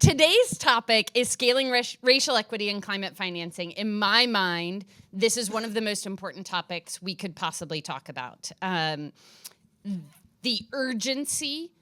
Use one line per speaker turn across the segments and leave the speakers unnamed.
Today's topic is scaling racial equity and climate financing. In my mind, this is one of the most important topics we could possibly talk about. The urgency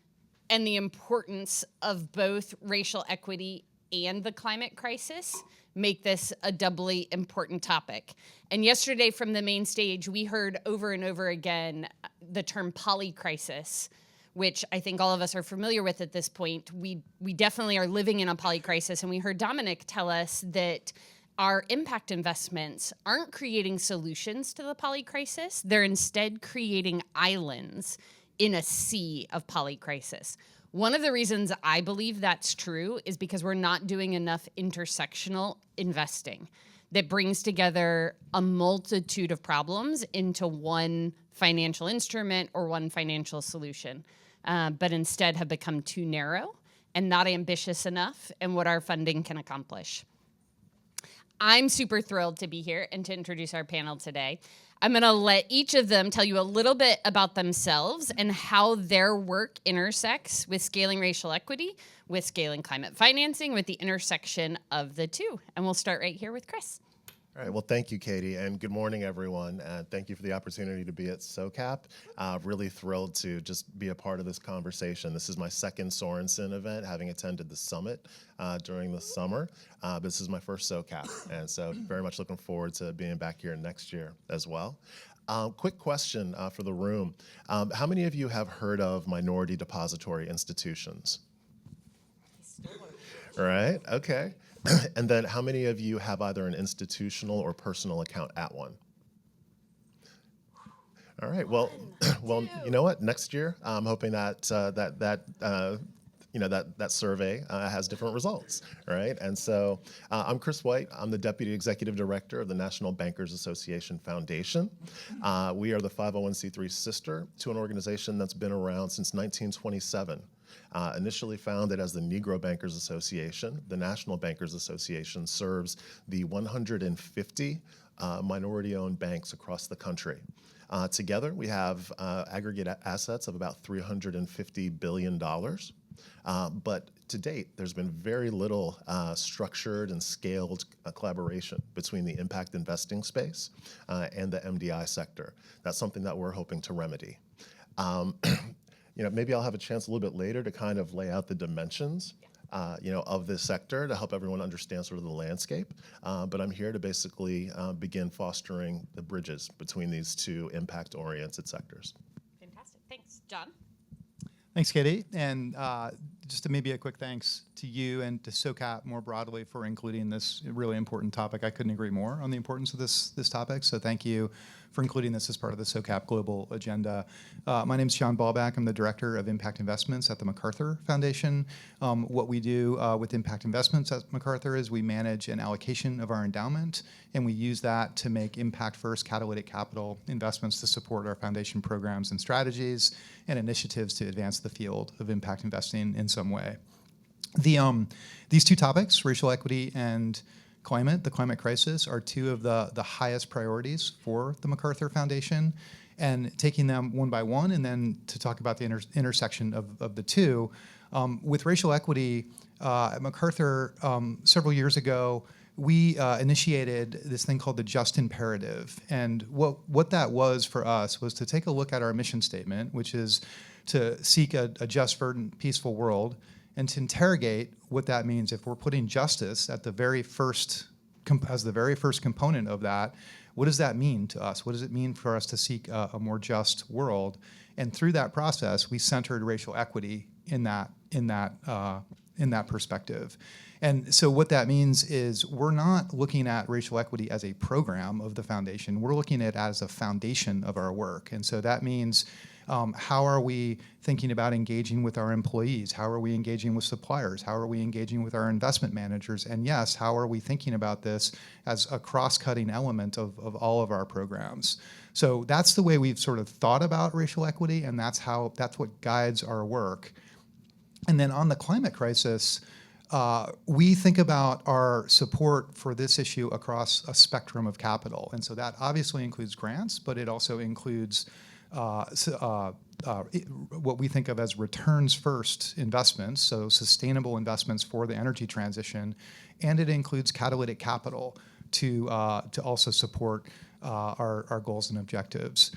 and the importance of both racial equity and the climate crisis make this a doubly important topic. And yesterday from the main stage, we heard over and over again the term polycrisis, which I think all of us are familiar with at this point. We definitely are living in a polycrisis, and we heard Dominic tell us that our impact investments aren't creating solutions to the polycrisis. They're instead creating islands in a sea of polycrisis. One of the reasons I believe that's true is because we're not doing enough intersectional investing that brings together a multitude of problems into one financial instrument or one financial solution, but instead have become too narrow and not ambitious enough in what our funding can accomplish. I'm super thrilled to be here and to introduce our panel today. I'm going to let each of them tell you a little bit about themselves and how their work intersects with scaling racial equity, with scaling climate financing, with the intersection of the two. And we'll start right here with Chris.
All right, well, thank you, Katie, and good morning, everyone. Thank you for the opportunity to be at SOCAP. Really thrilled to just be a part of this conversation. This is my second Sorenson event, having attended the summit during the summer. This is my first SOCAP, and so very much looking forward to being back here next year as well. Quick question for the room. How many of you have heard of minority depository institutions? All right, okay. And then how many of you have either an institutional or personal account at one? All right, well, you know what? Next year, I'm hoping that that survey has different results, right? And so I'm Chris White. I'm the Deputy Executive Director of the National Bankers Association Foundation. We are the 501c3 sister to an organization that's been around since 1927. Initially founded as the Negro Bankers Association, the National Bankers Association serves the 150 minority-owned banks across the country. Together, we have aggregate assets of about $350 billion. But to date, there's been very little structured and scaled collaboration between the impact investing space and the MDI sector. That's something that we're hoping to remedy. Maybe I'll have a chance a little bit later to kind of lay out the dimensions, of this sector to help everyone understand sort of the landscape. But I'm here to basically begin fostering the bridges between these two impact-oriented sectors.
Fantastic. Thanks. John?
Thanks, Katie. And just maybe a quick thanks to you and to SOCAP more broadly for including this really important topic. I couldn't agree more on the importance of this topic. So thank you for including this as part of the SOCAP Global Agenda. My name is John Balbach. I'm the Director of Impact Investments at the MacArthur Foundation. What we do with Impact Investments at MacArthur is we manage an allocation of our endowment, and we use that to make impact-first catalytic capital investments to support our foundation programs and strategies and initiatives to advance the field of impact investing in some way. These two topics, racial equity and the climate crisis, are two of the highest priorities for the MacArthur Foundation. And taking them one by one, and then to talk about the intersection of the two. With racial equity, at MacArthur, several years ago, we initiated this thing called the Just Imperative. And what that was for us was to take a look at our mission statement, which is to seek a just, verdant, peaceful world, and to interrogate what that means if we're putting justice at the very first, as the very first component of that. What does that mean to us? What does it mean for us to seek a more just world? And through that process, we centered racial equity in that perspective. And so what that means is we're not looking at racial equity as a program of the foundation. We're looking at it as a foundation of our work. And so that means how are we thinking about engaging with our employees? How are we engaging with suppliers? How are we engaging with our investment managers? And yes, how are we thinking about this as a cross-cutting element of all of our programs? So that's the way we've sort of thought about racial equity, and that's what guides our work. And then on the climate crisis, we think about our support for this issue across a spectrum of capital. And so that obviously includes grants, but it also includes what we think of as returns first investments, so sustainable investments for the energy transition, and it includes catalytic capital to also support our goals and objectives.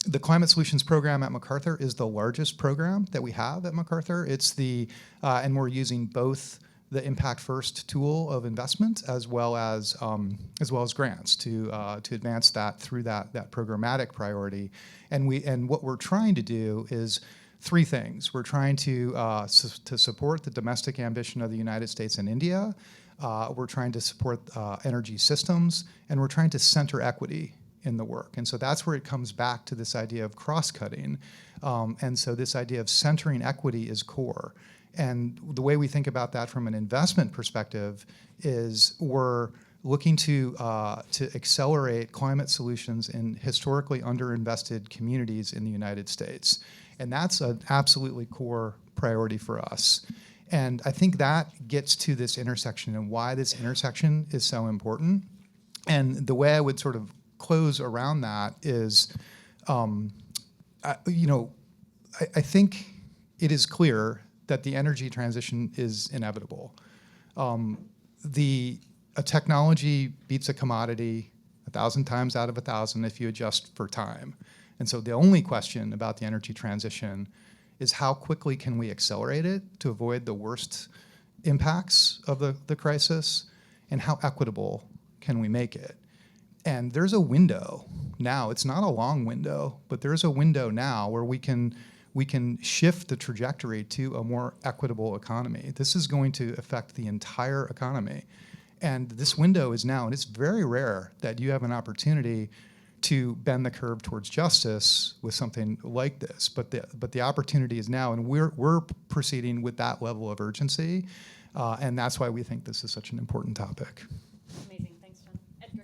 The Climate Solutions Program at MacArthur is the largest program that we have at MacArthur. It's and we're using both the Impact First tool of investment as well as grants to advance that through that programmatic priority. And what we're trying to do is three things. We're trying to support the domestic ambition of the United States and India. We're trying to support energy systems, and we're trying to center equity in the work. And so that's where it comes back to this idea of cross-cutting. And so this idea of centering equity is core. And the way we think about that from an investment perspective is we're looking to accelerate climate solutions in historically underinvested communities in the United States. And that's an absolutely core priority for us. And I think that gets to this intersection and why this intersection is so important. And the way I would sort of close around that is, I think it is clear that the energy transition is inevitable. A technology beats a commodity 1,000 times out of 1,000 if you adjust for time. And so the only question about the energy transition is how quickly can we accelerate it to avoid the worst impacts of the crisis, and how equitable can we make it? And there's a window now. It's not a long window, but there's a window now where we can shift the trajectory to a more equitable economy. This is going to affect the entire economy. And this window is now, and it's very rare that you have an opportunity to bend the curve towards justice with something like this. But the opportunity is now, and we're proceeding with that level of urgency, and that's why we think this is such an important topic.
Amazing. Thanks, John. Edgar.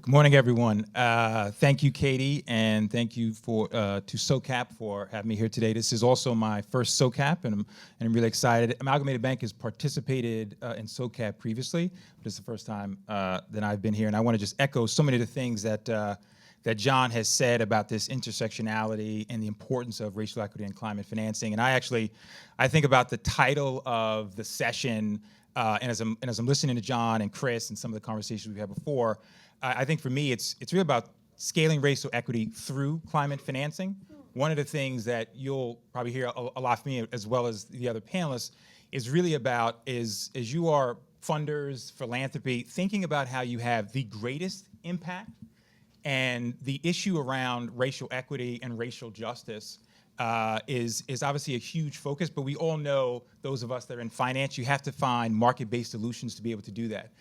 Good morning, everyone. Thank you, Katie, and thank you to SOCAP for having me here today. This is also my first SOCAP, and I'm really excited. Amalgamated Bank has participated in SOCAP previously, but it's the first time that I've been here, and I want to just echo so many of the things that John has said about this intersectionality and the importance of racial equity and climate financing. And I think about the title of the session, and as I'm listening to John and Chris and some of the conversations we've had before, I think for me, it's really about scaling racial equity through climate financing. One of the things that you'll probably hear a lot from me, as well as the other panelists, is really about as you are funders, philanthropy, thinking about how you have the greatest impact, and the issue around racial equity and racial justice is obviously a huge focus, but we all know, those of us that are in finance, you have to find market-based solutions to be able to do that.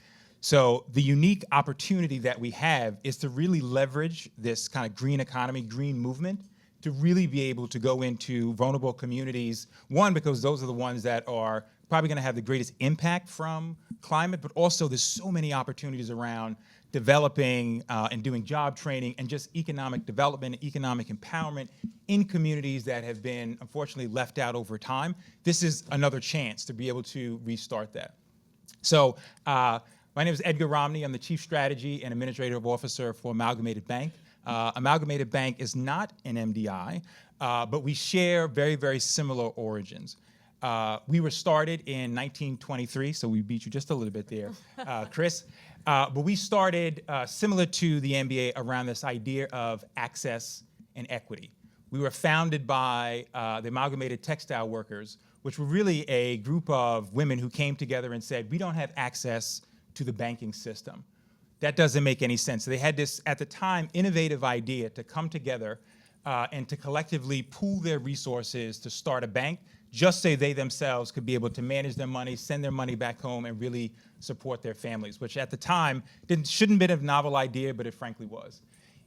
So the unique opportunity that we have is to really leverage this kind of green economy, green movement, to really be able to go into vulnerable communities. One, because those are the ones that are probably going to have the greatest impact from climate, but also there's so many opportunities around developing and doing job training and just economic development, economic empowerment in communities that have been, unfortunately, left out over time. This is another chance to be able to restart that. So, my name is Edgar Romney. I'm the Chief Strategy and Administrative Officer for Amalgamated Bank. Amalgamated Bank is not an MDI, but we share very, very similar origins. We were started in 1923, so we beat you just a little bit there, Chris. But we started similar to the MBA around this idea of access and equity. We were founded by the Amalgamated Textile Workers, which were really a group of women who came together and said, we don't have access to the banking system. That doesn't make any sense. So they had this, at the time, innovative idea to come together and to collectively pool their resources to start a bank, just so they themselves could be able to manage their money, send their money back home, and really support their families, which at the time shouldn't have been a novel idea, but it frankly was.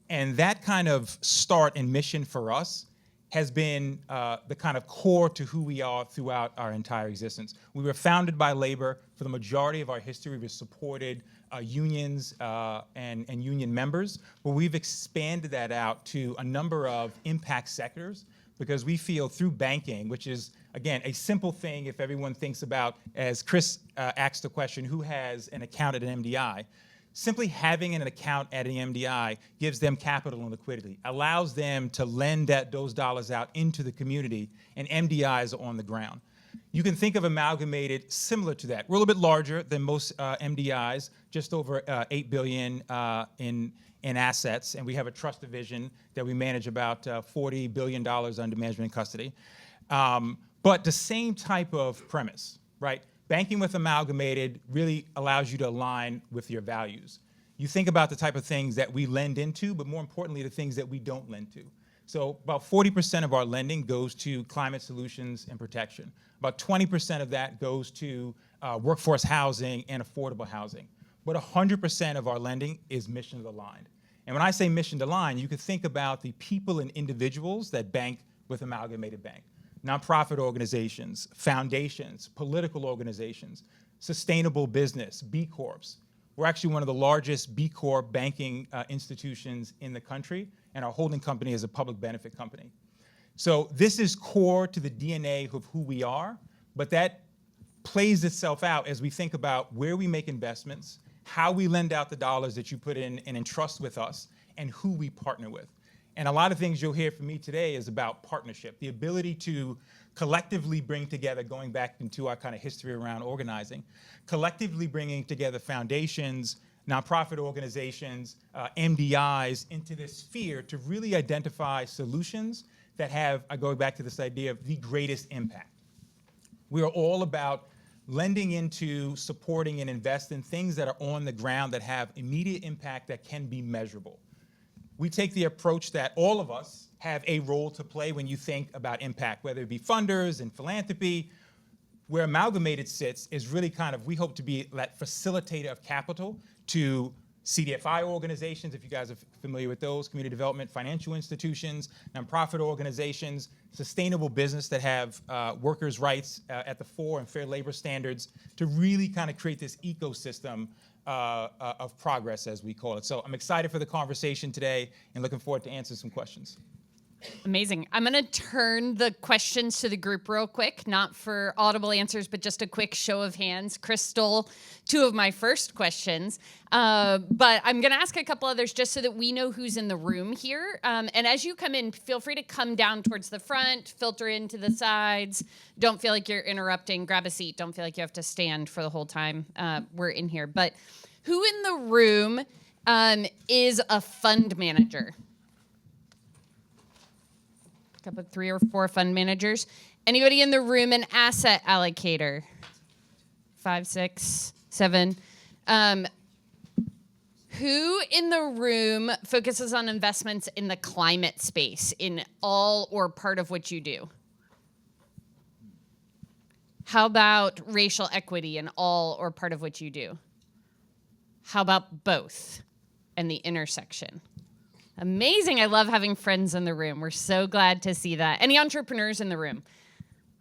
And that kind of start and mission for us has been the kind of core to who we are throughout our entire existence. We were founded by labor. For the majority of our history, we've supported unions and union members, but we've expanded that out to a number of impact sectors, because we feel through banking, which is, again, a simple thing if everyone thinks about, as Chris asked the question, who has an account at an MDI? Simply having an account at an MDI gives them capital and liquidity, allows them to lend those dollars out into the community, and MDIs are on the ground. You can think of Amalgamated similar to that. We're a little bit larger than most MDIs, just over $8 billion in assets, and we have a trust division that we manage about $40 billion under management and custody. But the same type of premise, right? Banking with Amalgamated really allows you to align with your values. You think about the type of things that we lend into, but more importantly, the things that we don't lend to. So about 40% of our lending goes to climate solutions and protection. About 20% of that goes to workforce housing and affordable housing. But 100% of our lending is mission aligned. And when I say mission aligned, you can think about the people and individuals that bank with Amalgamated Bank. Nonprofit organizations, foundations, political organizations, sustainable business, B Corps. We're actually one of the largest B Corp banking institutions in the country, and our holding company is a public benefit company. So this is core to the DNA of who we are, but that plays itself out as we think about where we make investments, how we lend out the dollars that you put in and entrust with us, and who we partner with. And a lot of things you'll hear from me today is about partnership, the ability to collectively bring together, going back into our kind of history around organizing, collectively bringing together foundations, nonprofit organizations, MDIs into this sphere to really identify solutions that have, I go back to this idea of the greatest impact. We are all about lending into, supporting, and invest in things that are on the ground that have immediate impact that can be measurable. We take the approach that all of us have a role to play when you think about impact, whether it be funders and philanthropy. Where Amalgamated sits is really kind of, we hope to be that facilitator of capital to CDFI organizations, if you guys are familiar with those, community development, financial institutions, nonprofit organizations, sustainable business that have workers' rights at the fore and fair labor standards, to really kind of create this ecosystem of progress, as we call it. So I'm excited for the conversation today and looking forward to answering some questions.
Amazing. I'm going to turn the questions to the group real quick, not for audible answers, but just a quick show of hands. Chris stole two of my first questions, but I'm going to ask a couple others just so that we know who's in the room here. And as you come in, feel free to come down towards the front, filter into the sides. Don't feel like you're interrupting. Grab a seat. Don't feel like you have to stand for the whole time we're in here. But who in the room is a fund manager? Couple, 3 or 4 fund managers. Anybody in the room an asset allocator? 5, 6, 7. Who in the room focuses on investments in the climate space in all or part of what you do? How about racial equity in all or part of what you do? How about both and the intersection? Amazing. I love having friends in the room. We're so glad to see that. Any entrepreneurs in the room?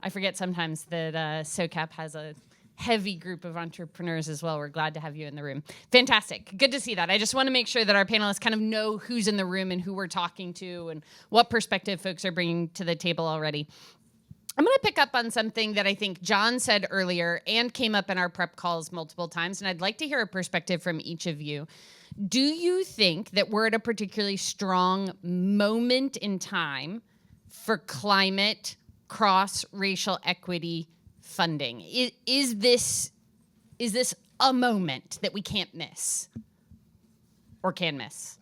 I forget sometimes that SOCAP has a heavy group of entrepreneurs as well. We're glad to have you in the room. Fantastic. Good to see that. I just want to make sure that our panelists kind of know who's in the room and who we're talking to and what perspective folks are bringing to the table already. I'm going to pick up on something that I think John said earlier and came up in our prep calls multiple times, and I'd like to hear a perspective from each of you. Do you think that we're at a particularly strong moment in time for climate, cross-racial equity funding? Is this a moment that we can't miss or can miss?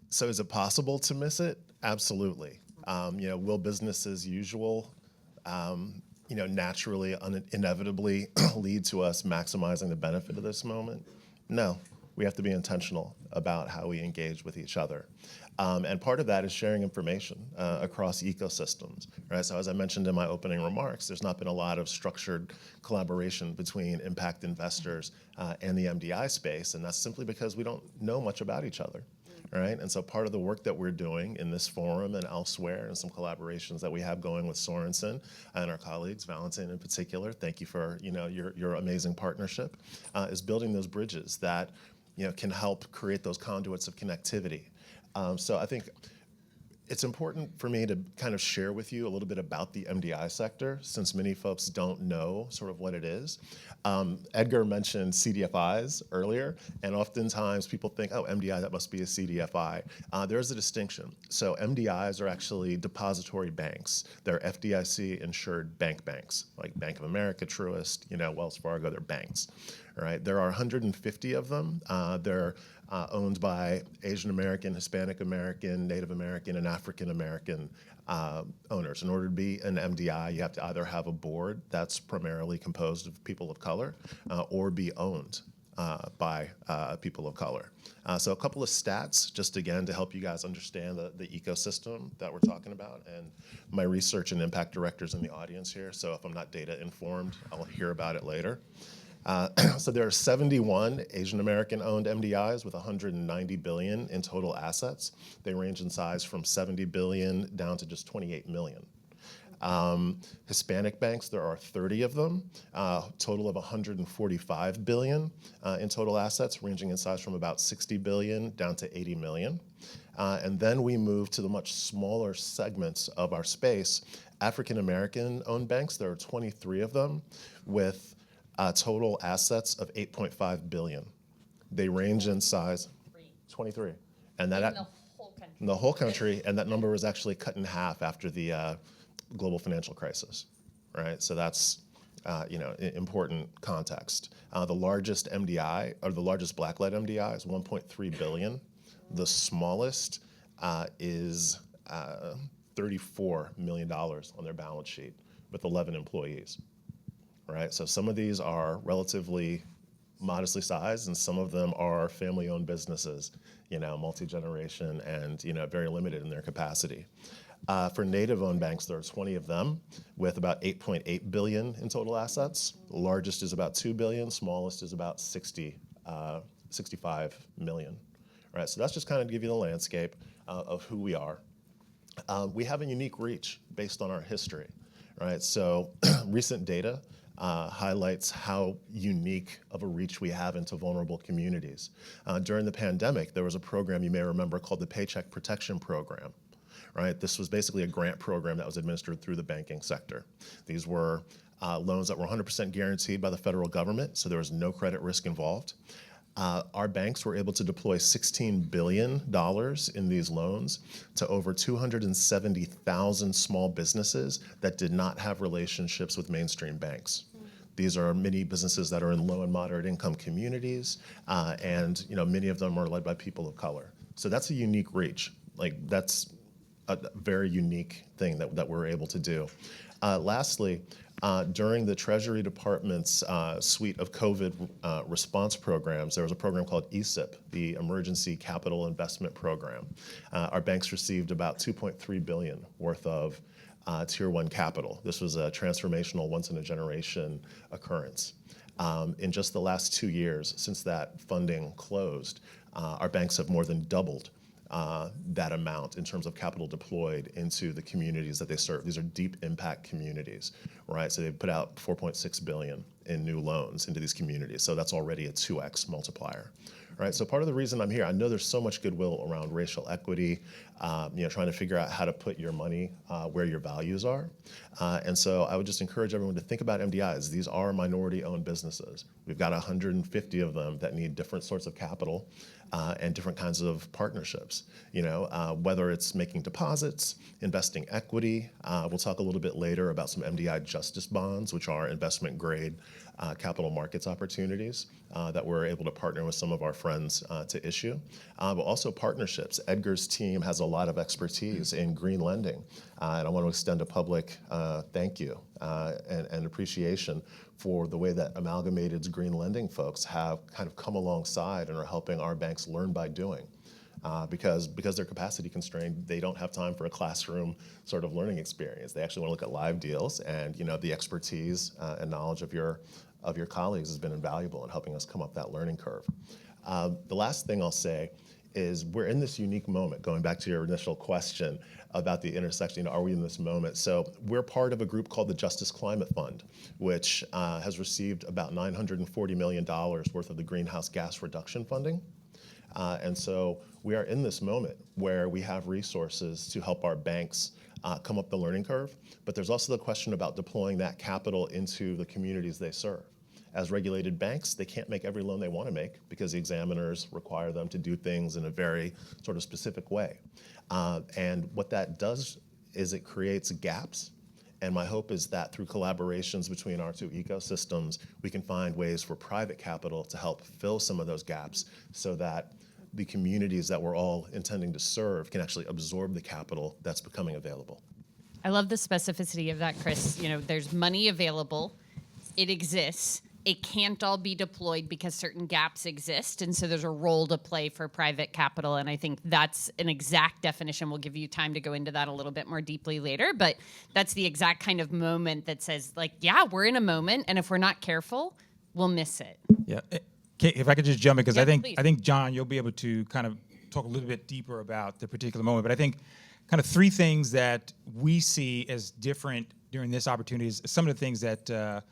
So is it possible to miss it? Absolutely. Will business as usual, naturally, inevitably lead to us maximizing the benefit of this moment? No. We have to be intentional about how we engage with each other. And part of that is sharing information across ecosystems, right? So as I mentioned in my opening remarks, there's not been a lot of structured collaboration between impact investors and the MDI space, and that's simply because we don't know much about each other, right? And so part of the work that we're doing in this forum and elsewhere, and some collaborations that we have going with Sorenson and our colleagues, Valentin in particular, thank you for your amazing partnership, is building those bridges that can help create those conduits of connectivity. So I think it's important for me to kind of share with you a little bit about the MDI sector, since many folks don't know sort of what it is. Edgar mentioned CDFIs earlier, and oftentimes people think, oh, MDI, that must be a CDFI. There's a distinction. So MDIs are actually depository banks. They're FDIC-insured banks, like Bank of America, Truist, Wells Fargo, they're banks. All right, there are 150 of them. They're owned by Asian American, Hispanic American, Native American, and African American owners. In order to be an MDI, you have to either have a board that's primarily composed of people of color or be owned by people of color. So a couple of stats, just again to help you guys understand the ecosystem that we're talking about. And my research and impact director's in the audience here, so if I'm not data informed, I'll hear about it later. So there are 71 Asian American owned MDIs with 190 billion in total assets. They range in size from 70 billion down to just 28 million. Hispanic banks, there are 30 of them, total of 145 billion in total assets, ranging in size from about 60 billion down to 80 million. And then we move to the much smaller segments of our space. African American owned banks, there are 23 of them with total assets of 8.5 billion. They range in size, 23. And that
In the whole country.
in the whole country, and that number was actually cut in half after the global financial crisis, right? So that's important context. The largest MDI, or the largest Black-led MDI, is 1.3 billion. The smallest is $34 million on their balance sheet with 11 employees. Right, so some of these are relatively modestly sized, and some of them are family-owned businesses, multi-generation, and very limited in their capacity. For native-owned banks, there are 20 of them with about 8.8 billion in total assets. The largest is about 2 billion, smallest is about 65 million. Right, so that's just kind of to give you the landscape of who we are. We have a unique reach based on our history, right? So recent data highlights how unique of a reach we have into vulnerable communities. During the pandemic, there was a program you may remember called the Paycheck Protection Program, right? This was basically a grant program that was administered through the banking sector. These were loans that were 100% guaranteed by the federal government, so there was no credit risk involved. Our banks were able to deploy $16 billion in these loans to over 270,000 small businesses that did not have relationships with mainstream banks. These are many businesses that are in low and moderate income communities, and many of them are led by people of color. So that's a unique reach. Like, that's a very unique thing that we're able to do. Lastly, during the Treasury Department's suite of COVID response programs, there was a program called ESIP, the Emergency Capital Investment Program. Our banks received about 2.3 billion worth of Tier 1 capital. This was a transformational, once-in-a-generation occurrence. In just the last 2 years since that funding closed, our banks have more than doubled that amount in terms of capital deployed into the communities that they serve. These are deep impact communities, right? So they put out 4.6 billion in new loans into these communities. So that's already a 2x multiplier, right? So part of the reason I'm here, I know there's so much goodwill around racial equity, trying to figure out how to put your money where your values are. And so I would just encourage everyone to think about MDIs. These are minority-owned businesses. We've got 150 of them that need different sorts of capital and different kinds of partnerships, whether it's making deposits, investing equity. We'll talk a little bit later about some MDI justice bonds, which are investment grade capital markets opportunities that we're able to partner with some of our friends to issue. But also partnerships. Edgar's team has a lot of expertise in green lending. And I want to extend a public thank you and appreciation for the way that Amalgamated's green lending folks have kind of come alongside and are helping our banks learn by doing. Because they're capacity constrained, they don't have time for a classroom sort of learning experience. They actually want to look at live deals, and the expertise and knowledge of your colleagues has been invaluable in helping us come up that learning curve. The last thing I'll say is we're in this unique moment, going back to your initial question about the intersection, are we in this moment? So we're part of a group called the Justice Climate Fund, which has received about $940 million worth of the greenhouse gas reduction funding. And so we are in this moment where we have resources to help our banks come up the learning curve, but there's also the question about deploying that capital into the communities they serve. As regulated banks, they can't make every loan they want to make because the examiners require them to do things in a very sort of specific way. And what that does is it creates gaps. And my hope is that through collaborations between our two ecosystems, we can find ways for private capital to help fill some of those gaps so that the communities that we're all intending to serve can actually absorb the capital that's becoming available.
I love the specificity of that, Chris. You know, there's money available, it exists. It can't all be deployed because certain gaps exist, and so there's a role to play for private capital, and I think that's an exact definition. We'll give you time to go into that a little bit more deeply later, but that's the exact kind of moment that says, like, yeah, we're in a moment, and if we're not careful, we'll miss it.
Yeah. Kate, if I could just jump in, because
Yeah,
I think, John, you'll be able to kind of talk a little bit deeper about the particular moment, but I think kind of three things that we see as different during this opportunity is some of the things that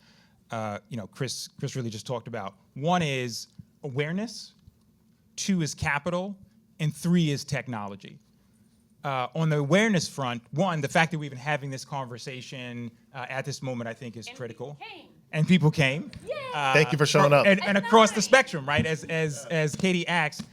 Chris really just talked about. One is awareness, two is capital, and three is technology. On the awareness front, one, the fact that we've been having this conversation at this moment, I think, is critical. And people came.
Thank you for showing up.
And across the spectrum, right? As Katie asked,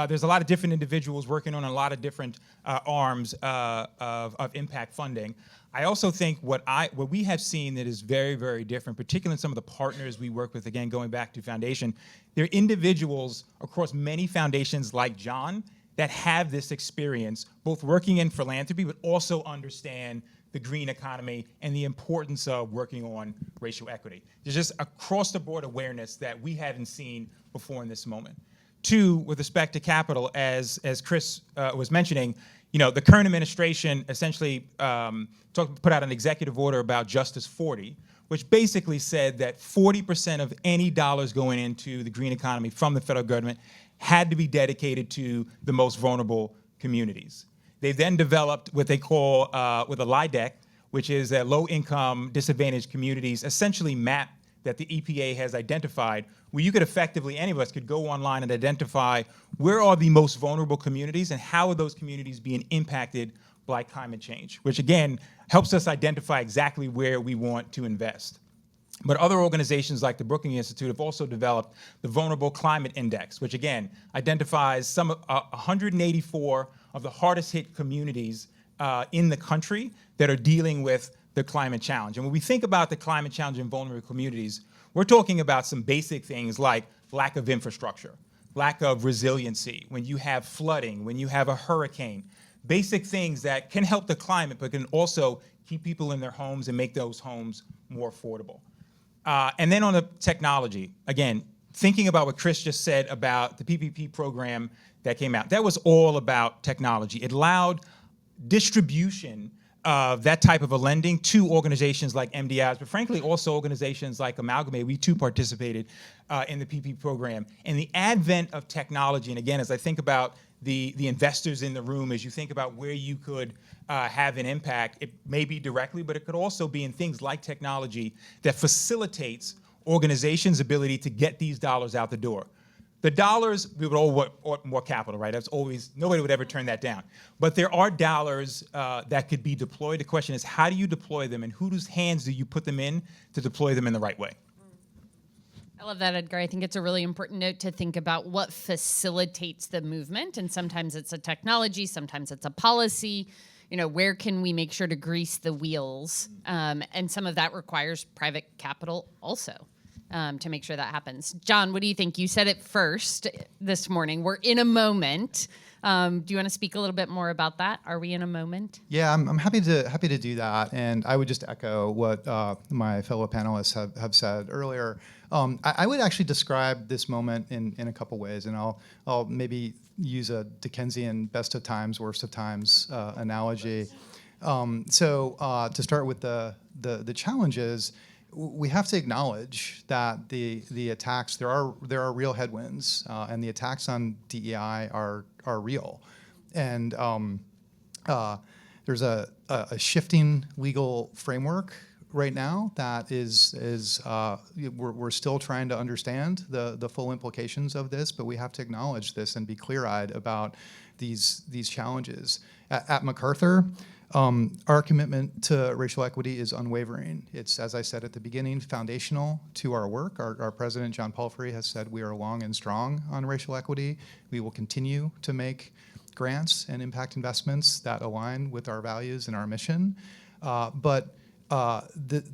there's a lot of different individuals working on a lot of different arms of impact funding. I also think what we have seen that is very, very different, particularly in some of the partners we work with, again, going back to foundation, there are individuals across many foundations like John that have this experience, both working in philanthropy, but also understand the green economy and the importance of working on racial equity. There's just across the board awareness that we haven't seen before in this moment. Two, with respect to capital, as Chris was mentioning, the current administration essentially put out an executive order about Justice 40, which basically said that 40% of any dollars going into the green economy from the federal government had to be dedicated to the most vulnerable communities. They then developed what they call with a LIDEC, which is that low-income disadvantaged communities, essentially map that the EPA has identified, where you could effectively, any of us could go online and identify where are the most vulnerable communities and how are those communities being impacted by climate change, which again, helps us identify exactly where we want to invest. But other organizations like the Brookings Institute have also developed the Vulnerable Climate Index, which again, identifies some 184 of the hardest hit communities in the country that are dealing with the climate challenge. And when we think about the climate challenge in vulnerable communities, we're talking about some basic things like lack of infrastructure, lack of resiliency, when you have flooding, when you have a hurricane, basic things that can help the climate, but can also keep people in their homes and make those homes more affordable. And then on the technology, again, thinking about what Chris just said about the PPP program that came out, that was all about technology. It allowed distribution of that type of a lending to organizations like MDIs, but frankly also organizations like Amalgamated. We too participated in the PPP program. And the advent of technology, and again, as I think about the investors in the room, as you think about where you could have an impact, it may be directly, but it could also be in things like technology that facilitates organizations' ability to get these dollars out the door. The dollars, we would all want more capital, right? That's always, nobody would ever turn that down. But there are dollars that could be deployed. The question is, how do you deploy them, and whose hands do you put them in to deploy them in the right way?
I love that, Edgar. I think it's a really important note to think about what facilitates the movement. And sometimes it's a technology, sometimes it's a policy. Where can we make sure to grease the wheels? And some of that requires private capital also. To make sure that happens. John, what do you think? You said it first this morning. We're in a moment. Do you want to speak a little bit more about that? Are we in a moment?
Yeah, I'm happy to do that, and I would just echo what my fellow panelists have said earlier. I would actually describe this moment in a couple ways, and I'll maybe use a Dickensian best of times, worst of times analogy. So to start with the challenges, we have to acknowledge that the attacks, there are real headwinds, and the attacks on DEI are real, and there's a shifting legal framework right now that we're still trying to understand the full implications of this, but we have to acknowledge this and be clear-eyed about these challenges. At MacArthur, our commitment to racial equity is unwavering. It's, as I said at the beginning, foundational to our work. Our president, John Palfrey, has said we are long and strong on racial equity. We will continue to make grants and impact investments that align with our values and our mission. But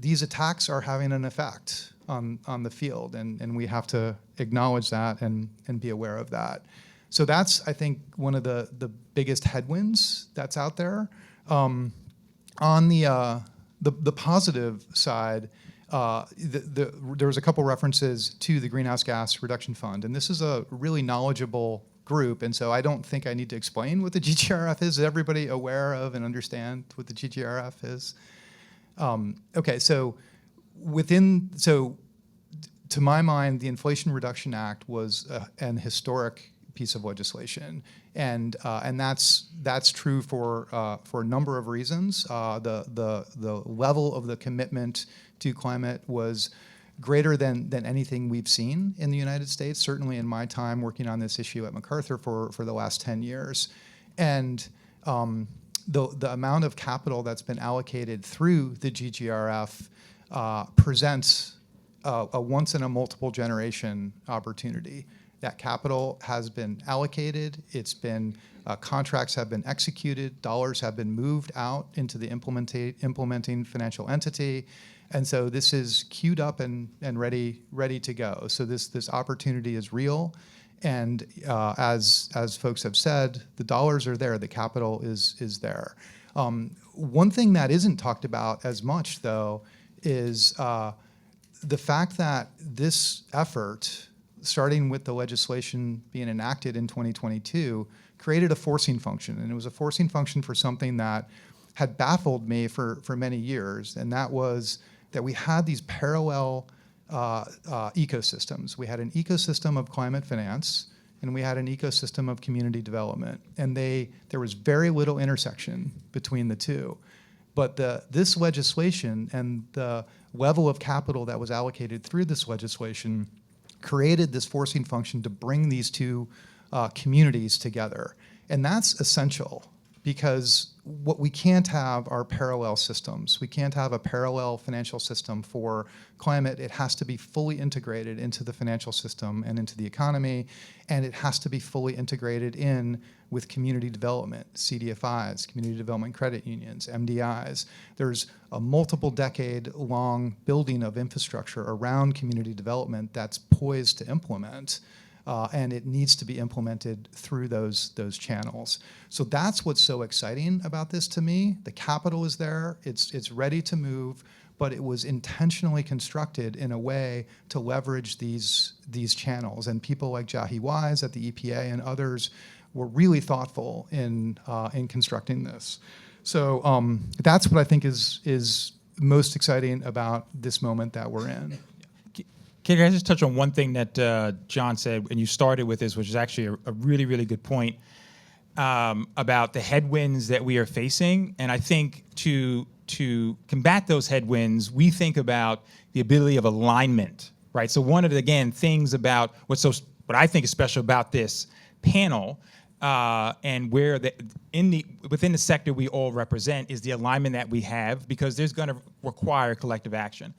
these attacks are having an effect on the field, and we have to acknowledge that and be aware of that. So that's, I think, one of the biggest headwinds that's out there. On the positive side, there was a couple references to the Greenhouse Gas Reduction Fund, and this is a really knowledgeable group, and so I don't think I need to explain what the GGRF is. Is everybody aware of and understand what the GGRF is? Okay, so to my mind, the Inflation Reduction Act was an historic piece of legislation, and that's true for a number of reasons. The level of the commitment to climate was greater than anything we've seen in the United States, certainly in my time working on this issue at MacArthur for the last 10 years. And the amount of capital that's been allocated through the GGRF presents a once in a multiple generation opportunity. That capital has been allocated, it's been, contracts have been executed, dollars have been moved out into the implementing financial entity, and so this is queued up and ready to go. So this opportunity is real, and as folks have said, the dollars are there, the capital is there. One thing that isn't talked about as much, though, is the fact that this effort, starting with the legislation being enacted in 2022, created a forcing function. And it was a forcing function for something that had baffled me for many years, and that was that we had these parallel ecosystems. We had an ecosystem of climate finance, and we had an ecosystem of community development. And there was very little intersection between the two. But this legislation and the level of capital that was allocated through this legislation created this forcing function to bring these two communities together. And that's essential, because what we can't have are parallel systems. We can't have a parallel financial system for climate. It has to be fully integrated into the financial system and into the economy, and it has to be fully integrated in with community development, CDFIs, community development credit unions, MDIs. There's a multiple decade long building of infrastructure around community development that's poised to implement, and it needs to be implemented through those channels. So that's what's so exciting about this to me. The capital is there, it's ready to move, but it was intentionally constructed in a way to leverage these channels. And people like Jahi Wise at the EPA and others were really thoughtful in constructing this. So that's what I think is most exciting about this moment that we're in.
Can I just touch on one thing that John said, and you started with this, which is actually a really, really good point about the headwinds that we are facing. And I think to combat those headwinds, we think about the ability of alignment, right? So one of the, again, things about what I think is special about this panel and where within the sector we all represent is the alignment that we have, because there's going to require collective action.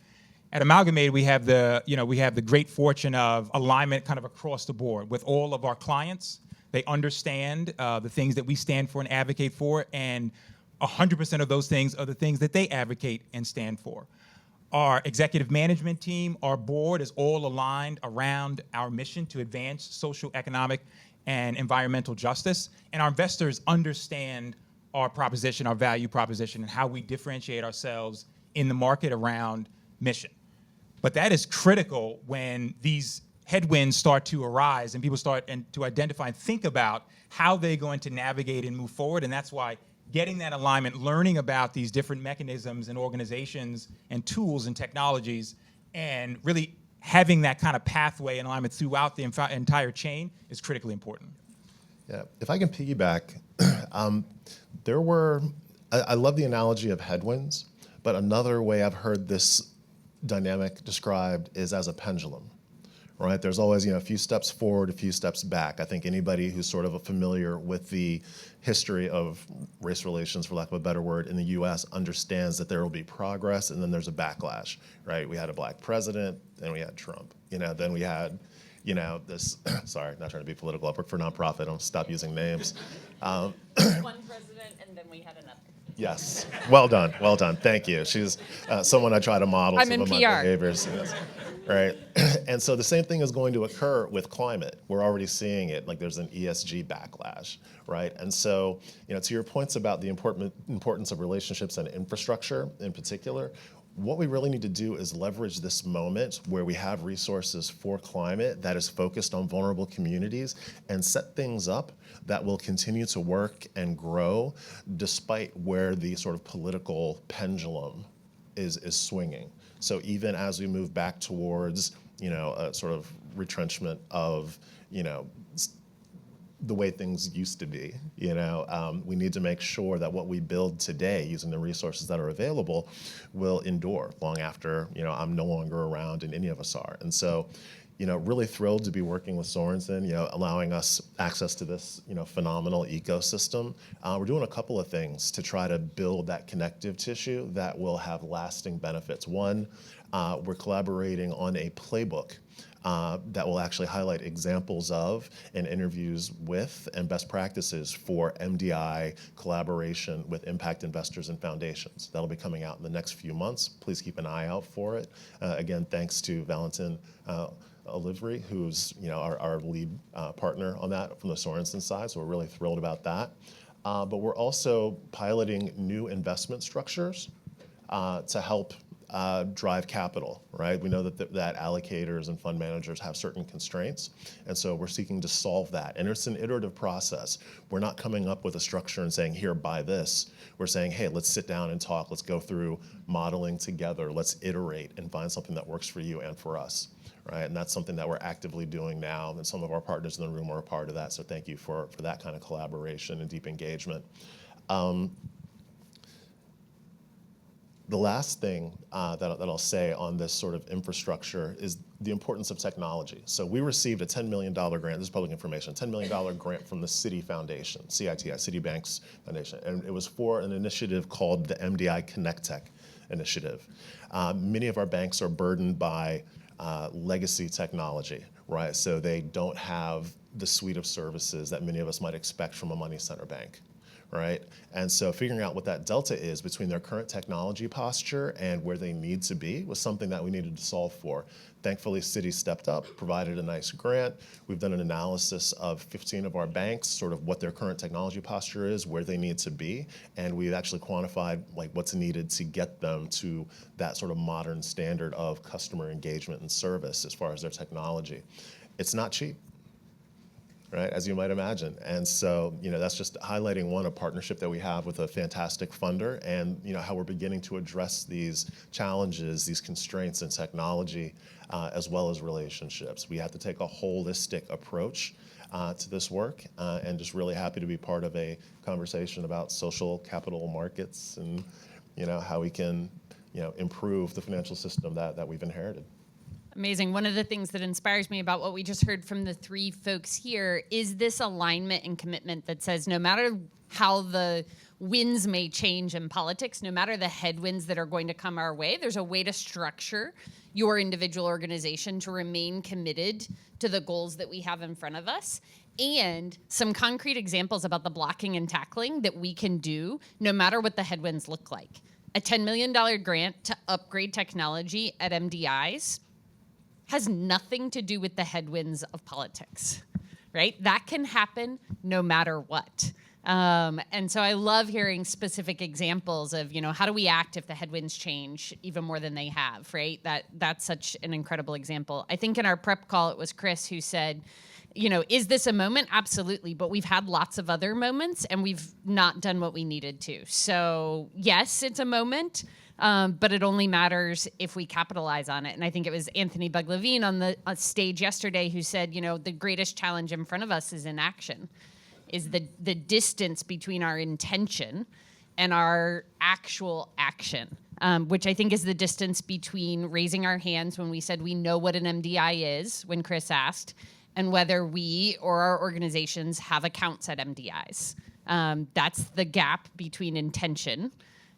At Amalgamated, we have the great fortune of alignment kind of across the board with all of our clients. They understand the things that we stand for and advocate for, and 100% of those things are the things that they advocate and stand for. Our executive management team, our board is all aligned around our mission to advance social, economic, and environmental justice. And our investors understand our proposition, our value proposition, and how we differentiate ourselves in the market around mission. But that is critical when these headwinds start to arise and people start to identify and think about how they're going to navigate and move forward. And that's why getting that alignment, learning about these different mechanisms and organizations and tools and technologies, and really having that kind of pathway and alignment throughout the entire chain is critically important.
Yeah, if I can piggyback, I love the analogy of headwinds, But another way I've heard this dynamic described is as a pendulum, right? There's always, a few steps forward, a few steps back. I think anybody who's sort of familiar with the history of race relations, for lack of a better word, in the US understands that there will be progress and then there's a backlash, right? We had a black president, then we had Trump, then we had, this, sorry, not trying to be political, I work for a nonprofit, I'll stop using names.
One president and then we had another.
Yes, well done, thank you. She's someone I try to model some of my behaviors. Yes. Right, and so the same thing is going to occur with climate. We're already seeing it, like there's an ESG backlash, right? And so, to your points about the importance of relationships and infrastructure in particular, what we really need to do is leverage this moment where we have resources for climate that is focused on vulnerable communities and set things up that will continue to work and grow despite where the sort of political pendulum is swinging. So even as we move back towards, a sort of retrenchment of, the way things used to be, we need to make sure that what we build today using the resources that are available will endure long after, I'm no longer around and any of us are. And so, really thrilled to be working with Sorenson, allowing us access to this, phenomenal ecosystem. We're doing a couple of things to try to build that connective tissue that will have lasting benefits. One, we're collaborating on a playbook that will actually highlight examples of and interviews with and best practices for MDI collaboration with impact investors and foundations. That'll be coming out in the next few months. Please keep an eye out for it. Again, thanks to Valentin Oliveri, who's our lead partner on that from the Sorenson side, so we're really thrilled about that. But we're also piloting new investment structures to help drive capital, right? We know that allocators and fund managers have certain constraints, and so we're seeking to solve that. And it's an iterative process. We're not coming up with a structure and saying, here, buy this. We're saying, hey, let's sit down and talk. Let's go through modeling together. Let's iterate and find something that works for you and for us, right? And that's something that we're actively doing now, and some of our partners in the room are a part of that, so thank you for that kind of collaboration and deep engagement. The last thing that I'll say on this sort of infrastructure is the importance of technology. So we received a $10 million grant, this is public information, $10 million grant from the Citi Foundation, CITI, Citibank's foundation, and it was for an initiative called the MDI Connect Tech initiative. Many of our banks are burdened by legacy technology, right? So they don't have the suite of services that many of us might expect from a money center bank. Right? And so figuring out what that delta is between their current technology posture and where they need to be was something that we needed to solve for. Thankfully, Citi stepped up, provided a nice grant. We've done an analysis of 15 of our banks, sort of what their current technology posture is, where they need to be, and we've actually quantified like what's needed to get them to that sort of modern standard of customer engagement and service as far as their technology. It's not cheap. Right, as you might imagine. And so, that's just highlighting a partnership that we have with a fantastic funder and, how we're beginning to address these challenges, these constraints in technology, as well as relationships. We have to take a holistic approach to this work and just really happy to be part of a conversation about social capital markets and, how we can, improve the financial system that we've inherited.
Amazing. One of the things that inspires me about what we just heard from the three folks here is this alignment and commitment that says no matter how the winds may change in politics, no matter the headwinds that are going to come our way, there's a way to structure your individual organization to remain committed to the goals that we have in front of us, and some concrete examples about the blocking and tackling that we can do no matter what the headwinds look like. A $10 million grant to upgrade technology at MDIs has nothing to do with the headwinds of politics, right? That can happen no matter what. And so I love hearing specific examples of, how do we act if the headwinds change even more than they have, right? That's such an incredible example. I think in our prep call, it was Chris who said, is this a moment? Absolutely. But we've had lots of other moments and we've not done what we needed to. So yes, it's a moment. But it only matters if we capitalize on it. And I think it was Anthony Buglevine on the stage yesterday who said, the greatest challenge in front of us is inaction, is the distance between our intention and our actual action. which I think is the distance between raising our hands when we said we know what an MDI is, when Chris asked, and whether we or our organizations have accounts at MDIs. That's the gap between intention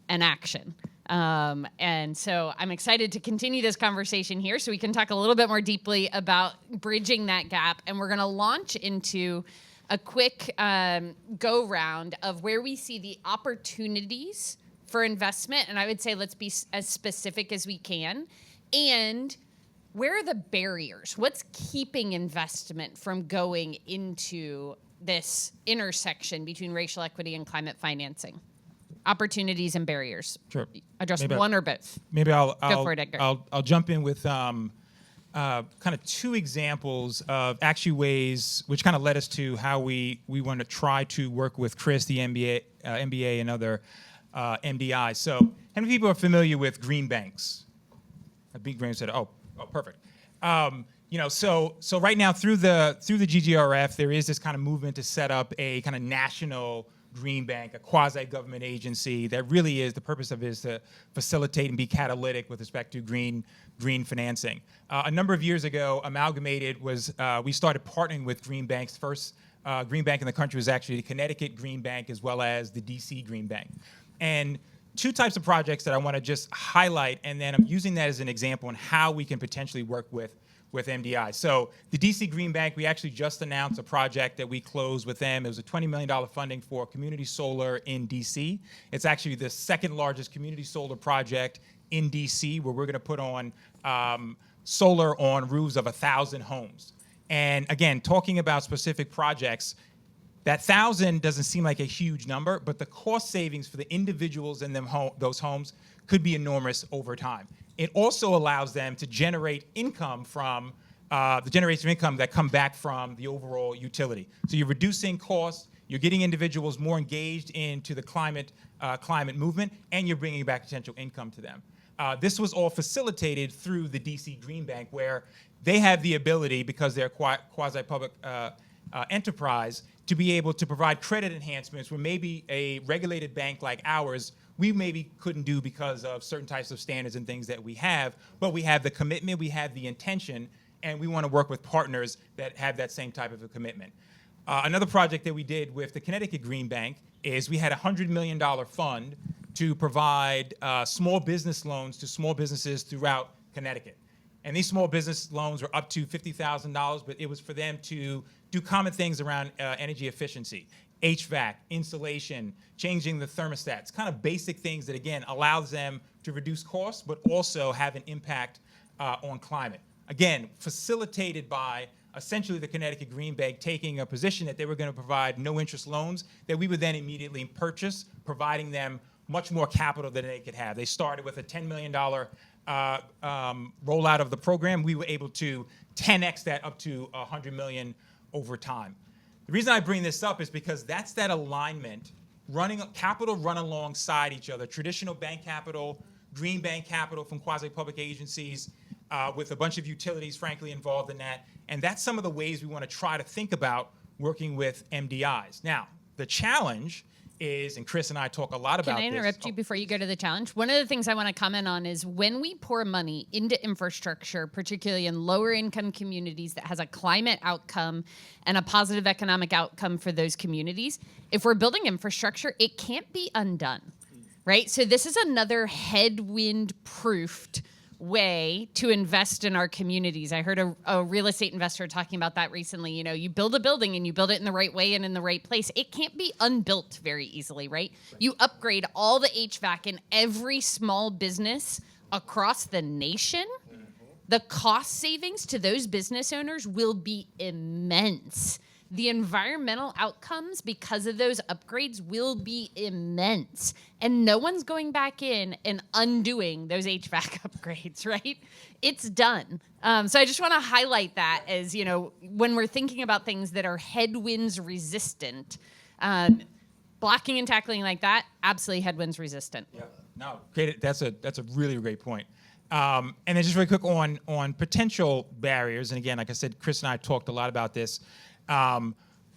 and action. And so I'm excited to continue this conversation here so we can talk a little bit more deeply about bridging that gap. And we're going to launch into a quick go round of where we see the opportunities for investment. And I would say let's be as specific as we can. And where are the barriers? What's keeping investment from going into this intersection between racial equity and climate financing? Opportunities and barriers.
Sure.
Address one or both.
Maybe I'll
Go for it, Edgar.
I'll jump in with kind of two examples of actually ways which kind of led us to how we want to try to work with Chris, the MBA, and other MDIs. So, how many people are familiar with green banks? A big brain said, "Oh, perfect." So right now through the GGRF, there is this kind of movement to set up a kind of national green bank, a quasi-government agency that really is, the purpose of it is to facilitate and be catalytic with respect to green financing. A number of years ago, Amalgamated was, we started partnering with green banks. First green bank in the country was actually the Connecticut Green Bank as well as the DC Green Bank. And two types of projects that I want to just highlight, and then I'm using that as an example on how we can potentially work with MDI. So the DC Green Bank, we actually just announced a project that we closed with them. It was a $20 million funding for community solar in DC. It's actually the second largest community solar project in DC, where we're going to put on solar on roofs of 1,000 homes. And again, talking about specific projects, that 1,000 doesn't seem like a huge number, but the cost savings for the individuals in those homes could be enormous over time. It also allows them to generate income from the generation of income that come back from the overall utility. So you're reducing costs, you're getting individuals more engaged into the climate movement, and you're bringing back potential income to them. This was all facilitated through the DC Green Bank, where they have the ability, because they're quasi-public enterprise, to be able to provide credit enhancements where maybe a regulated bank like ours, we maybe couldn't do because of certain types of standards and things that we have, but we have the commitment, we have the intention, and we want to work with partners that have that same type of a commitment. Another project that we did with the Connecticut Green Bank is we had a $100 million fund to provide small business loans to small businesses throughout Connecticut. And these small business loans were up to $50,000, but it was for them to do common things around energy efficiency, HVAC, insulation, changing the thermostats, kind of basic things that, again, allows them to reduce costs, but also have an impact on climate. Again, facilitated by essentially the Connecticut Green Bank taking a position that they were going to provide no-interest loans that we would then immediately purchase, providing them much more capital than they could have. They started with a $10 million rollout of the program. We were able to 10x that up to $100 million over time. The reason I bring this up is because that's that alignment, capital run alongside each other, traditional bank capital, green bank capital from quasi-public agencies, with a bunch of utilities, frankly, involved in that. And that's some of the ways we want to try to think about working with MDIs. Now, the challenge is, and Chris and I talk a lot about this.
Can I interrupt you before you go to the challenge? One of the things I want to comment on is when we pour money into infrastructure, particularly in lower income communities that has a climate outcome and a positive economic outcome for those communities, if we're building infrastructure, it can't be undone, right? So this is another headwind-proofed way to invest in our communities. I heard a real estate investor talking about that recently. You know, you build a building and you build it in the right way and in the right place. It can't be unbuilt very easily, right? You upgrade all the HVAC in every small business across the nation. The cost savings to those business owners will be immense. The environmental outcomes because of those upgrades will be immense. And no one's going back in and undoing those HVAC upgrades, right? It's done. So I just want to highlight that as, you know, when we're thinking about things that are headwinds resistant, blocking and tackling like that, absolutely headwinds resistant.
Yeah, no, great. That's a really great point. And then just really quick on potential barriers. And again, like I said, Chris and I talked a lot about this.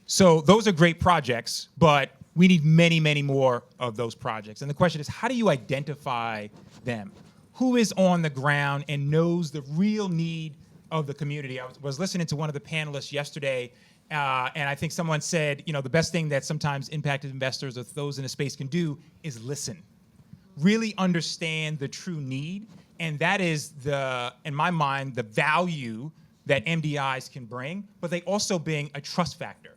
So those are great projects, but we need many, many more of those projects. And the question is, how do you identify them? Who is on the ground and knows the real need of the community? I was listening to one of the panelists yesterday, and I think someone said, the best thing that sometimes impacted investors or those in the space can do is listen. Really understand the true need, and that is in my mind, the value that MDIs can bring, but they also bring a trust factor,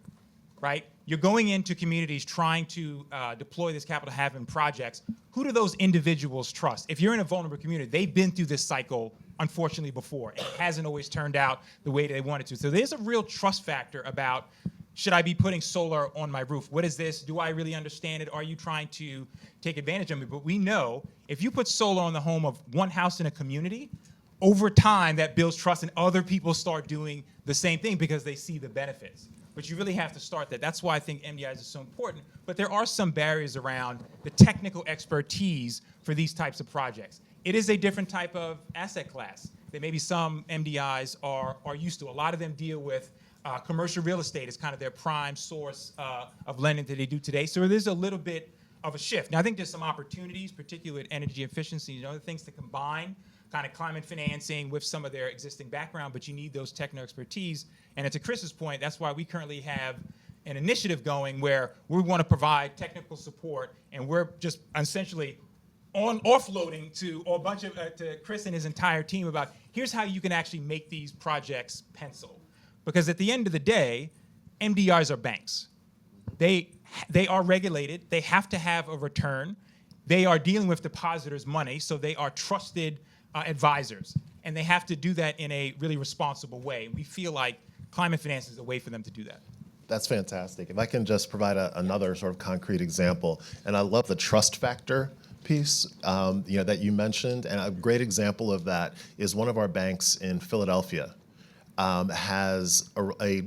right? You're going into communities trying to deploy this capital to have in projects. Who do those individuals trust? If you're in a vulnerable community, they've been through this cycle, unfortunately, before. It hasn't always turned out the way they wanted to. So there's a real trust factor about, should I be putting solar on my roof? What is this? Do I really understand it? Are you trying to take advantage of me? But we know if you put solar on the home of one house in a community, over time that builds trust and other people start doing the same thing because they see the benefits. But you really have to start that. That's why I think MDIs is so important. But there are some barriers around the technical expertise for these types of projects. It is a different type of asset class that maybe some MDIs are used to. A lot of them deal with commercial real estate as kind of their prime source of lending that they do today. So there's a little bit of a shift. Now, I think there's some opportunities, particularly with energy efficiency and other things to combine kind of climate financing with some of their existing background, but you need those techno expertise. And to Chris's point, that's why we currently have an initiative going where we want to provide technical support, and we're just essentially offloading to a bunch of to Chris and his entire team about here's how you can actually make these projects pencil. Because at the end of the day, MDIs are banks. They are regulated. They have to have a return. They are dealing with depositors' money, so they are trusted advisors, and they have to do that in a really responsible way. We feel like climate finance is a way for them to do that.
That's fantastic. If I can just provide another sort of concrete example, and I love the trust factor piece that you mentioned, and a great example of that is one of our banks in Philadelphia has a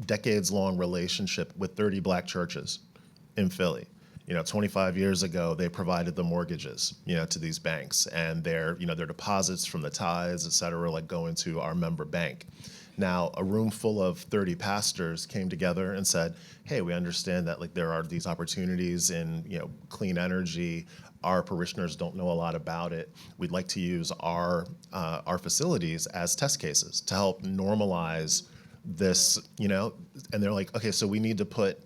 decades-long relationship with 30 black churches in Philly. 25 years ago, they provided the mortgages, to these banks, and their deposits from the tithes, et cetera, go into our member bank. Now, a room full of 30 pastors came together and said, hey, we understand that there are these opportunities in clean energy. Our parishioners don't know a lot about it. We'd like to use our facilities as test cases to help normalize this, and they're like, okay, so we need to put